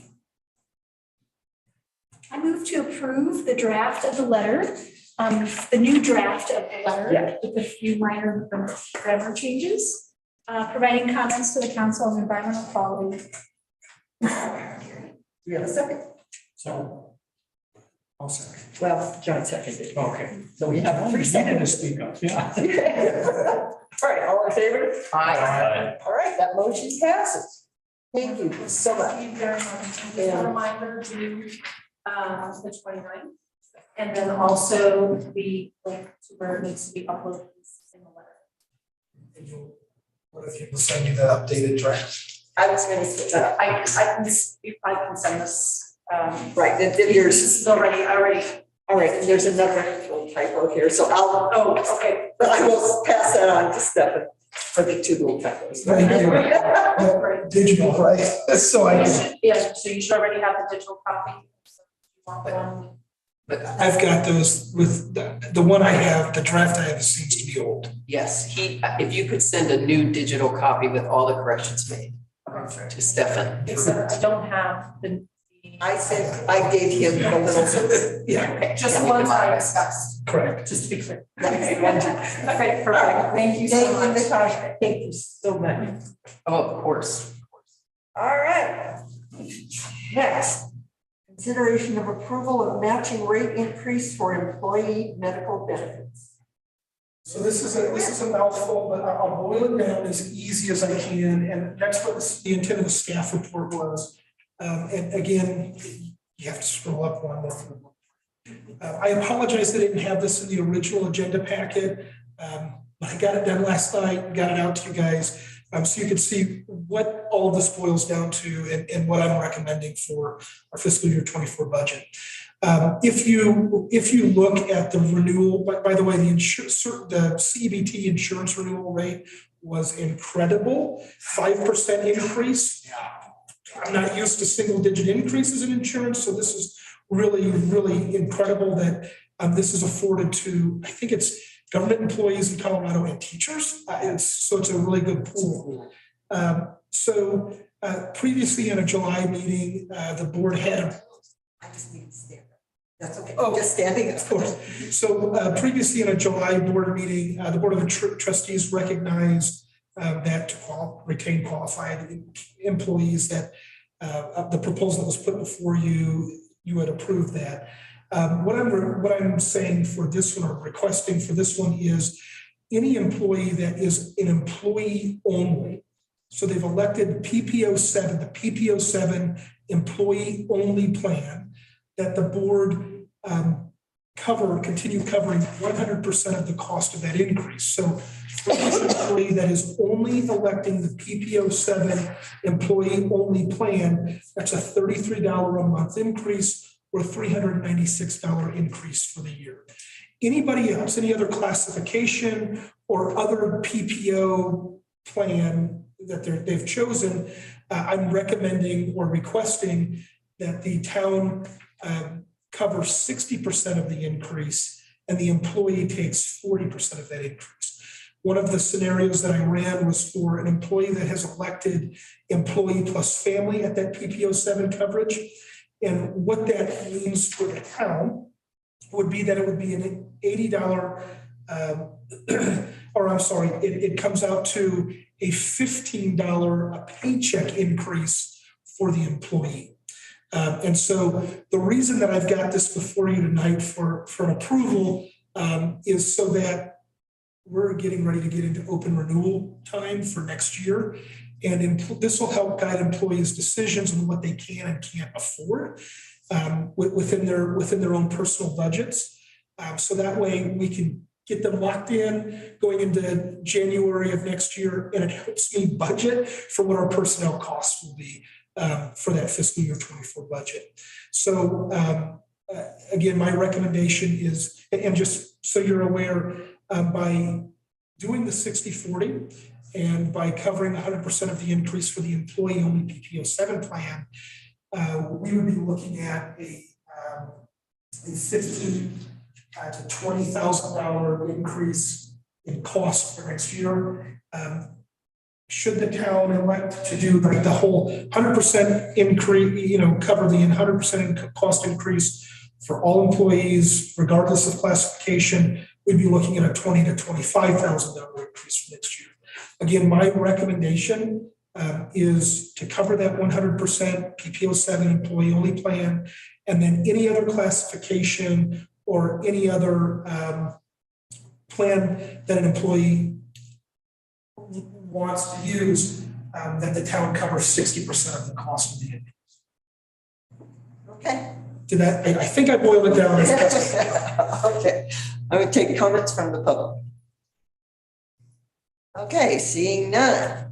I move to approve the draft of the letter, the new draft of the letter with a few minor grammar changes. Providing comments to the Council on Environmental Quality. Do we have a second? So I'll second. Well, John seconded. Okay. So we have 3 You need seconds. to speak up. Yeah. All right, all in favor? Aye. All right, that motion passes. Thank you so much. Thank you very much. Just a reminder to the 29th. And then also the link to where it needs to be uploaded in the letter. What if you send you the updated draft? I was going to say that. I can send this. Right, then This yours. is already. All right, and there's another little typo here, so Oh, okay. but I will pass that on to Stefan for the 2 little typos. Thank you. Digital, right? So I can. Yeah, so you should already have the digital copy. So you want one. I've got those with the one I have, the draft I have seems to be old. Yes, if you could send a new digital copy with all the corrections made to Stefan. Except I don't have the. I gave him the little. Yeah, Okay, just the ones I discussed, correct. just to be clear. Yes. Okay, perfect. Thank you so much. Natasha. Thank you so much. Oh, of course. All right. Next, consideration of approval of matching rate increase for employee medical benefits. So this is a mouthful, but I'll boil it down as easy as I can. And that's what the intent of the staff report was. And again, you have to scroll up one more. I apologize that I didn't have this in the original agenda packet. I got it done last night, got it out to you guys. So you can see what all of this boils down to and what I'm recommending for our fiscal year 24 budget. If you look at the renewal, by the way, the CBT insurance renewal rate was incredible, 5% increase. I'm not used to single digit increases in insurance, so this is really, really incredible that this is afforded to, I think it's government employees in Colorado and teachers. So it's a really good pool. Previously in a July meeting, the board had. I just need to stand up. That's okay. Just standing, of course. So previously in a July board meeting, the Board of Trustees recognized that to retain qualified employees, that the proposal that was put before you, you had approved that. What I'm saying for this one, or requesting for this one, is any employee that is an employee only. So they've elected PPO 7, the PPO 7 employee only plan, that the board continue covering 100% of the cost of that increase. So for this employee that is only electing the PPO 7 employee only plan, that's a $33 a month increase, or $396 increase for the year. Anybody else, any other classification or other PPO plan that they've chosen, I'm recommending or requesting that the town cover 60% of the increase and the employee takes 40% of that increase. One of the scenarios that I ran was for an employee that has elected employee plus family at that PPO 7 coverage. And what that means for the town would be that it would be an $80, it comes out to a $15 a paycheck increase for the employee. And so the reason that I've got this before you tonight for an approval is so that we're getting ready to get into open renewal time for next year. And this will help guide employees' decisions on what they can and can't afford within their own personal budgets. So that way we can get them locked in going into January of next year, and it helps me budget for what our personnel costs will be for that fiscal year 24 budget. So again, my recommendation is, and just so you're aware, by doing the 60-40 and by covering 100% of the increase for the employee-only PPO 7 plan, we would be looking at a $15,000 to $20,000 increase in cost for next year. Should the town elect to do the whole 100% increase, cover the 100% cost increase for all employees, regardless of classification, we'd be looking at a $20,000 to $25,000 increase for next year. Again, my recommendation is to cover that 100% PPO 7 employee only plan, and then any other classification or any other plan that an employee wants to use, that the town covers 60% of the cost of the increase. Okay. I think I boiled it down. Okay, I would take comments from the public. Okay, seeing none.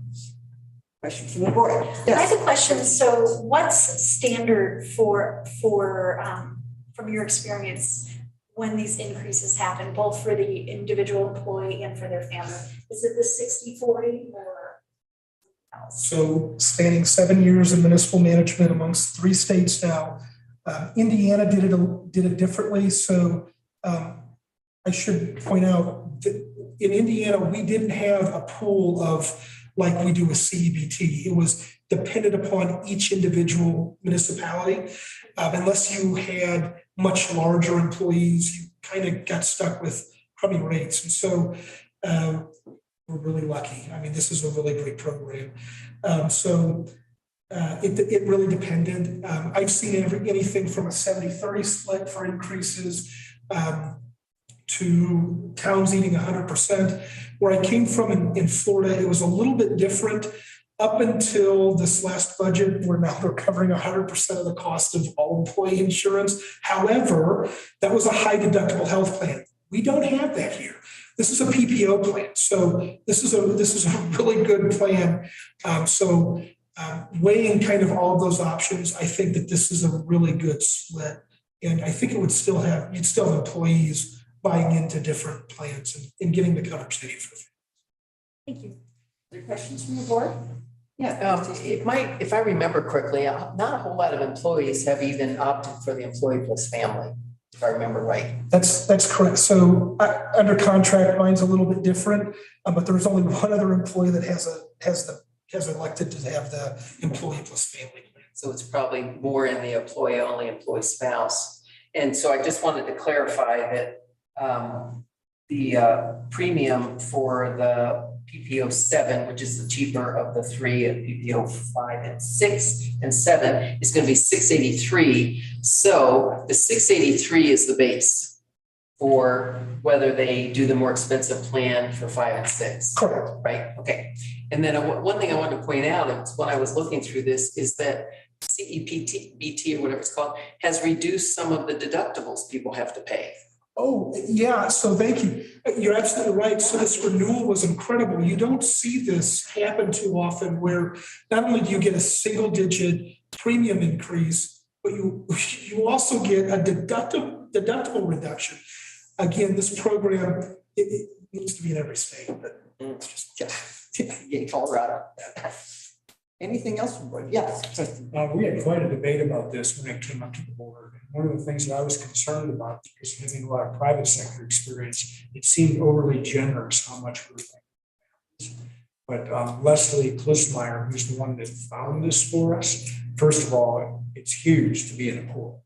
Question from the board. I Yes. have a question. So what's standard for from your experience when these increases happen, both for the individual employee and for their family? Is it the 60-40 or else? So spanning 7 years in municipal management amongst 3 states now, Indiana did it differently. So I should point out that in Indiana, we didn't have a pool of like we do with CEBT. It was dependent upon each individual municipality. Unless you had much larger employees, you kind of got stuck with crummy rates. And so we're really lucky. I mean, this is a really great program. It really depended. I've seen anything from a 70-30 split for increases to towns eating 100%. Where I came from in Florida, it was a little bit different. Up until this last budget, we're now covering 100% of the cost of all employee insurance. However, that was a high deductible health plan. We don't have that here. This is a PPO plan. So this is a really good plan. Weighing kind of all of those options, I think that this is a really good split. And I think it would still have, you'd still have employees buying into different plans and getting the coverage they need for. Thank you. Other questions from the board? Yeah, it might, if I remember correctly, not a whole lot of employees have even opted for the employee plus family, if I remember right. That's correct. So under contract, mine's a little bit different, but there's only one other employee that has elected to have the employee plus family plan. So it's probably more in the employee only, employee spouse. And so I just wanted to clarify that the premium for the PPO 7, which is the cheaper of the three, PPO 5 and 6 and 7 is going to be $683. So the $683 is the base for whether they do the more expensive plan for 5 and 6. Correct. Right? Okay. And then one thing I wanted to point out is when I was looking through this is that CEPT or whatever it's called has reduced some of the deductibles people have to pay. Oh, yeah, so thank you. You're absolutely right. So this renewal was incredible. You don't see this happen too often where not only do you get a single digit premium increase, but you also get a deductible reduction. Again, this program, it needs to be in every state, but it's just Yeah, Colorado. Anything else from board? Yes. We had quite a debate about this when it came up to the board. And one of the things that I was concerned about, because having a lot of private sector experience, it seemed overly generous how much we're paying. But Leslie Klismeyer, who's the one that found this for us, first of all, it's huge to be in a pool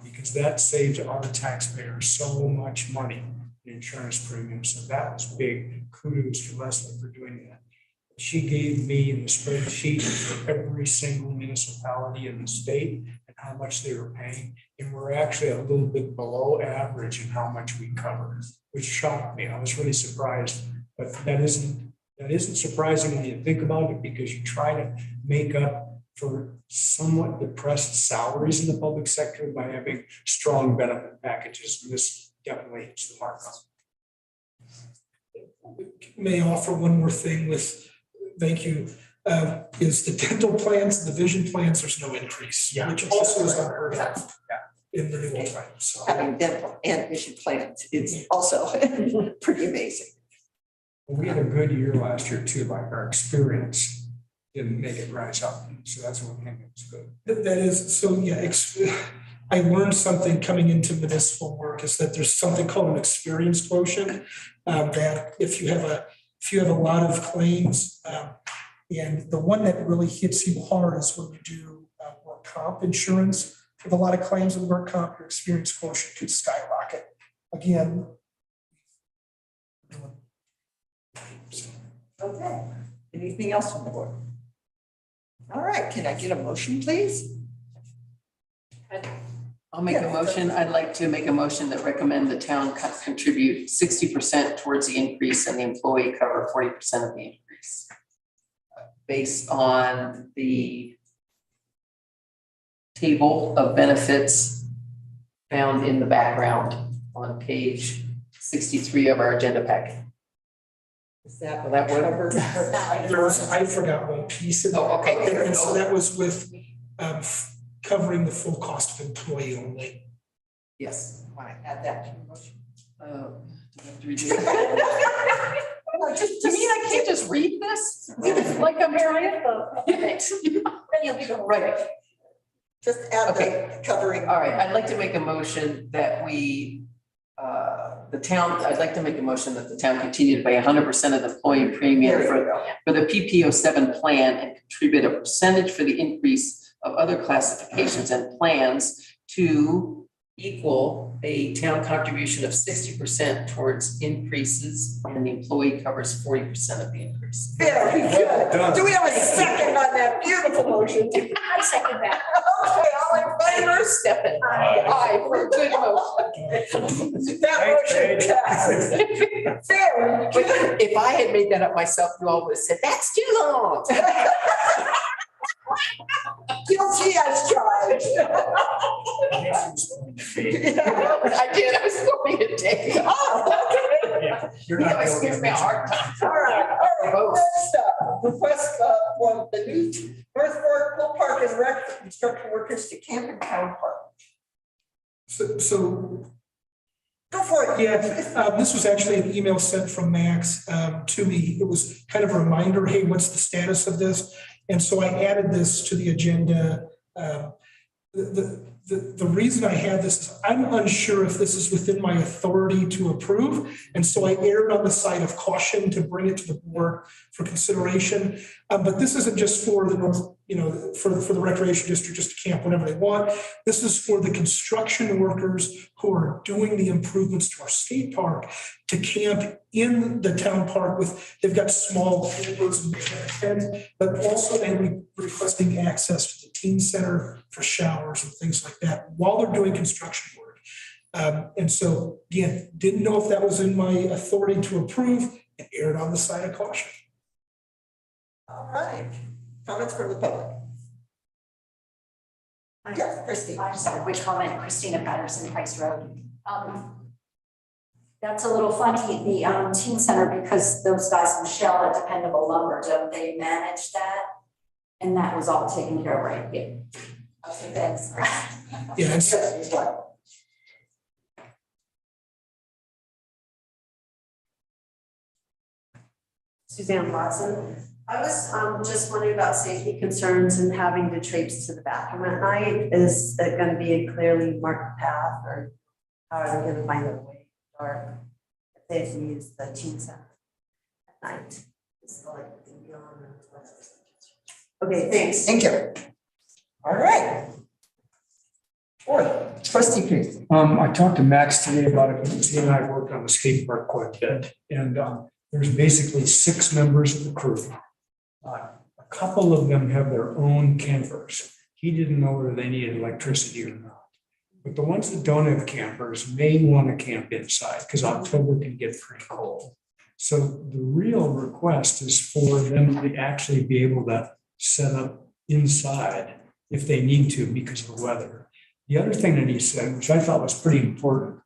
because that saved our taxpayers so much money in insurance premiums. So that was big. Kudos to Leslie for doing that. She gave me the spreadsheet for every single municipality in the state and how much they were paying. And we're actually a little bit below average in how much we cover, which shocked me. I was really surprised, but that isn't surprising when you think about it because you try to make up for somewhat depressed salaries in the public sector by having strong benefit packages. And this definitely hits the mark. may offer one more thing with, thank you, is the dental plans, the vision plans, there's no increase, which also is unheard of in renewal time. So Having dental and vision plans is also pretty amazing. We had a good year last year too, like our experience didn't make it rise up. So that's one thing that was good. that is, so yeah, I learned something coming into municipal work is that there's something called an experience quotient. That if you have a lot of claims, and the one that really hits you hard is when you do work comp insurance. With a lot of claims with work comp, your experience quotient could skyrocket. Again. Okay, anything else on the board? All right, can I get a motion, please? I'll make a motion. I'd like to make a motion that recommend the town contribute 60% towards the increase and the employee cover 40% of the increase. Based on the table of benefits found in the background on page 63 of our agenda packet. Is that Will that work? covered? I forgot one piece of that. Oh, okay. And so that was with covering the full cost of employee only. Yes. Want to add that to the motion? Do I have to read it? You mean I can't just read this? Like I'm Harriet? Right. Just add Okay. the covering. All right, I'd like to make a motion that I'd like to make a motion that the town continue to pay 100% of the employee premium for the PPO 7 plan and contribute a percentage for the increase of other classifications and plans to equal a town contribution of 60% towards increases and the employee covers 40% of the increase. Very good. Do we have a second on that beautiful motion? I second that. Okay, all in favor? Stefan, aye for a good motion. That motion passes. Very good. If I had made that up myself, you all would have said, that's too long. Guilty as charged. I did, I was going to take. Oh, okay. Yeah, you're You not always guilty give of me a mention. hard time. All right, next up, request for the new North Fork Pool Park and Rec for construction workers to camp in Town Park. So Go for it. yeah, this was actually an email sent from Max to me. It was kind of a reminder, hey, what's the status of this? And so I added this to the agenda. The reason I have this is I'm unsure if this is within my authority to approve. And so I erred on the side of caution to bring it to the board for consideration. But this isn't just for the North, for the recreation district, just to camp whenever they want. This is for the construction workers who are doing the improvements to our skate park to camp in the town park they've got small tables and tents, but also they're requesting access to the teen center for showers and things like that while they're doing construction work. And so again, didn't know if that was in my authority to approve and erred on the side of caution. All right, comments from the public? Yes, Christine. I just have a quick comment, Christina Patterson, Price Road. That's a little funny, the teen center, because those guys, Michelle at Dependable Lumber, don't they manage that? And that was all taken care of right here. Okay, thanks. Yeah, it's, Suzanne Watson. I was just wondering about safety concerns and having to traipse to the bathroom at night. Is it going to be a clearly marked path, or how are they going to find their way dark if they have to use the teen center at night? Okay, thanks. Thank you. All right. Fourth, trustee Pierce. I talked to Max today about it, because he and I worked on the skate park quite a bit, and there's basically 6 members of the crew. A couple of them have their own campers. He didn't know whether they needed electricity or not. But the ones that don't have campers may want to camp inside, because October can get pretty cold. So the real request is for them to actually be able to set up inside if they need to because of the weather. The other thing that he said, which I thought was pretty important,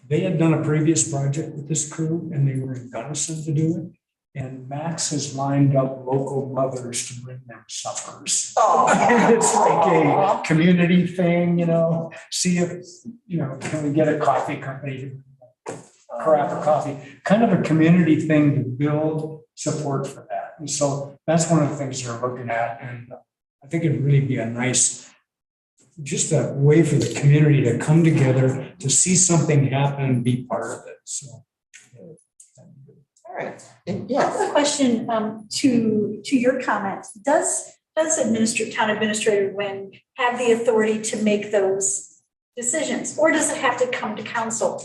they had done a previous project with this crew and they were in Gunnison to do it. And Max has lined up local mothers to bring them suppers. Oh. And it's like a community thing, see if, can we get a coffee company to craft a coffee? Kind of a community thing to build support for that. And so that's one of the things they're looking at. And I think it'd really be a nice, just a way for the community to come together to see something happen and be part of it. So. All right. I Yes. have a question to your comments. Does town administrator Nguyen have the authority to make those decisions, or does it have to come to council?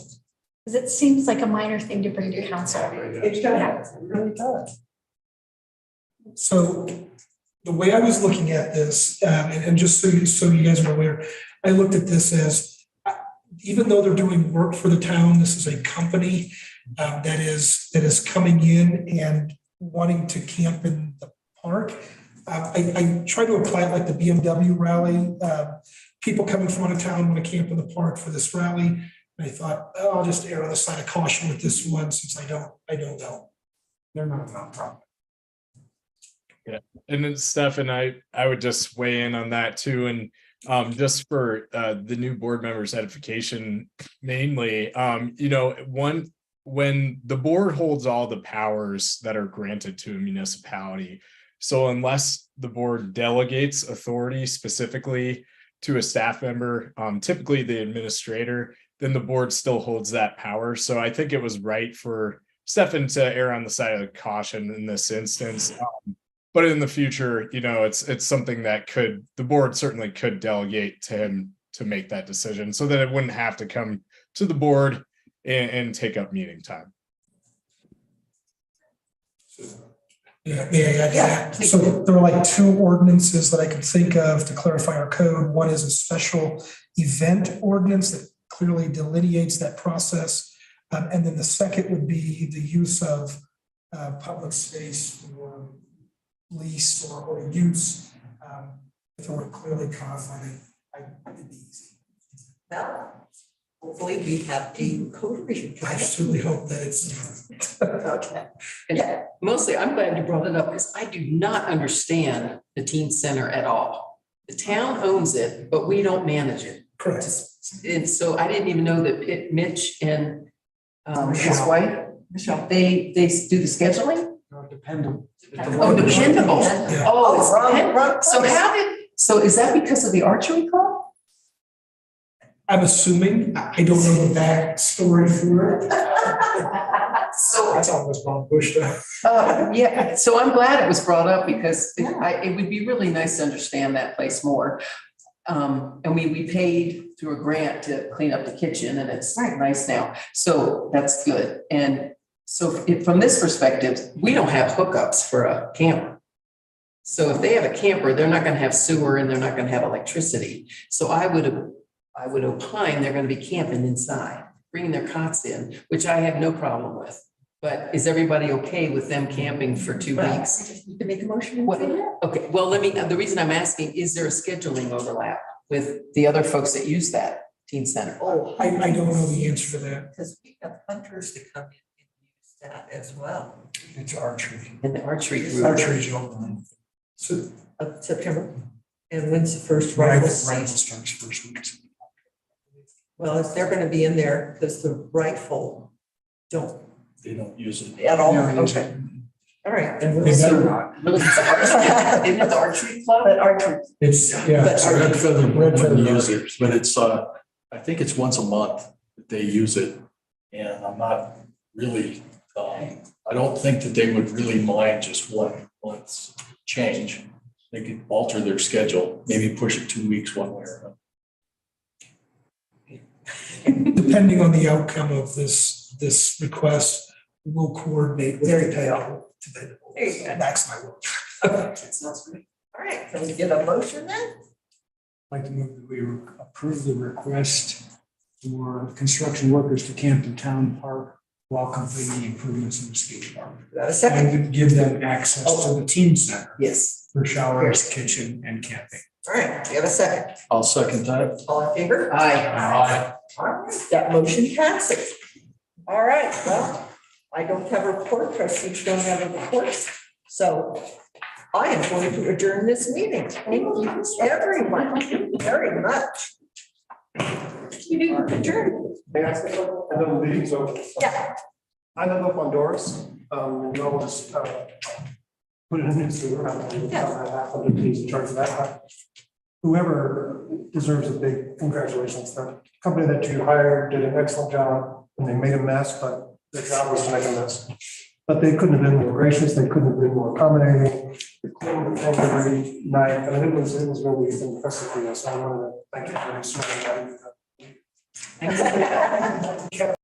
Because it seems like a minor thing to bring to council. It does. It really does. So the way I was looking at this, and just so you guys are aware, I looked at this as, even though they're doing work for the town, this is a company that is coming in and wanting to camp in the park. I try to apply it like the BMW rally. People coming from out of town want to camp in the park for this rally. And I thought, I'll just err on the side of caution with this one, since I don't know. They're not a nonprofit. Yeah, and then Stefan, I would just weigh in on that too, and just for the new board members' edification, mainly, when the board holds all the powers that are granted to a municipality, so unless the board delegates authority specifically to a staff member, typically the administrator, then the board still holds that power. So I think it was right for Stefan to err on the side of caution in this instance. But in the future, it's something that the board certainly could delegate to him to make that decision, so that it wouldn't have to come to the board and take up meeting time. Yeah, may I add to that? So there are like 2 ordinances that I can think of to clarify our code. One is a special event ordinance that clearly delineates that process. And then the second would be the use of public space for lease or use. If it were clearly codified, it'd be easy. Well, hopefully we have a code review. I truly hope that it's. Okay. And mostly, I'm glad you brought it up because I do not understand the teen center at all. The town owns it, but we don't manage it. Correct. And so I didn't even know that Mitch and his Michelle. wife, Michelle. they do the scheduling? Dependent. Oh, dependable. Yeah. Oh, it's wrong dependable. So place. so is that because of the archery club? I'm assuming, I don't know the backstory for it. So That's almost Bob Bush though. yeah, so I'm glad it was brought up because it would be really nice to understand that place more. And we paid through a grant to clean up the kitchen and it's nice now. So that's good. And so from this perspective, we don't have hookups for a camper. So if they have a camper, they're not gonna have sewer and they're not gonna have electricity. So I would opine they're gonna be camping inside, bringing their cots in, which I have no problem with. But is everybody okay with them camping for 2 weeks? Just need to make a motion. What- Okay, well, the reason I'm asking, is there a scheduling overlap with the other folks that use that teen center? Oh, I don't know the answer to that. because we have hunters to come in and use that as well. It's archery. And the archery group. Archery's open. So September. And when's the first Rifle rifle? rifle starts first week. Well, if they're gonna be in there, because the rifle don't They don't use it. at all, Yeah, it's- okay, all right. And They we'll see. better not. Isn't it the archery club? But archery, It's, yeah. But it's are- Red Feather Red wouldn't Feather use it, Archers. but it's, I think it's once a month that they use it. And I'm not really, I don't think that they would really mind just one month's change. They could alter their schedule, maybe push it 2 weeks one way or another. depending on the outcome of this request, we'll coordinate with There the you go. town to There you go. max my work. That sounds great. all right, can we get a motion then? I'd like to move that we approve the request for construction workers to camp in town park while completing the improvements in the skate park. Do I have a second? And give them access to the teen center Yes. for showers, kitchen, and camping. All right, do you have a second? I'll second that. All in favor? Aye. All right, that motion passes. All right, well, I don't have a report, trustees don't have a report. So I am going to adjourn this meeting. Thank you, everyone, very much. You didn't adjourn. May I say something? I know the meeting's over. Yeah. I live up on Doris, and Joel just, put it in his sewer. I don't know how that happened, and he's in charge of that. Whoever deserves a big congratulations. The company that you hired did an excellent job, and they made a mess, but their job was to make a mess. But they couldn't have been more gracious, they couldn't have been more accommodating. They cleaned the thing every night, I mean, it was really impressive for us. So I wanted to thank you for serving that. Thanks.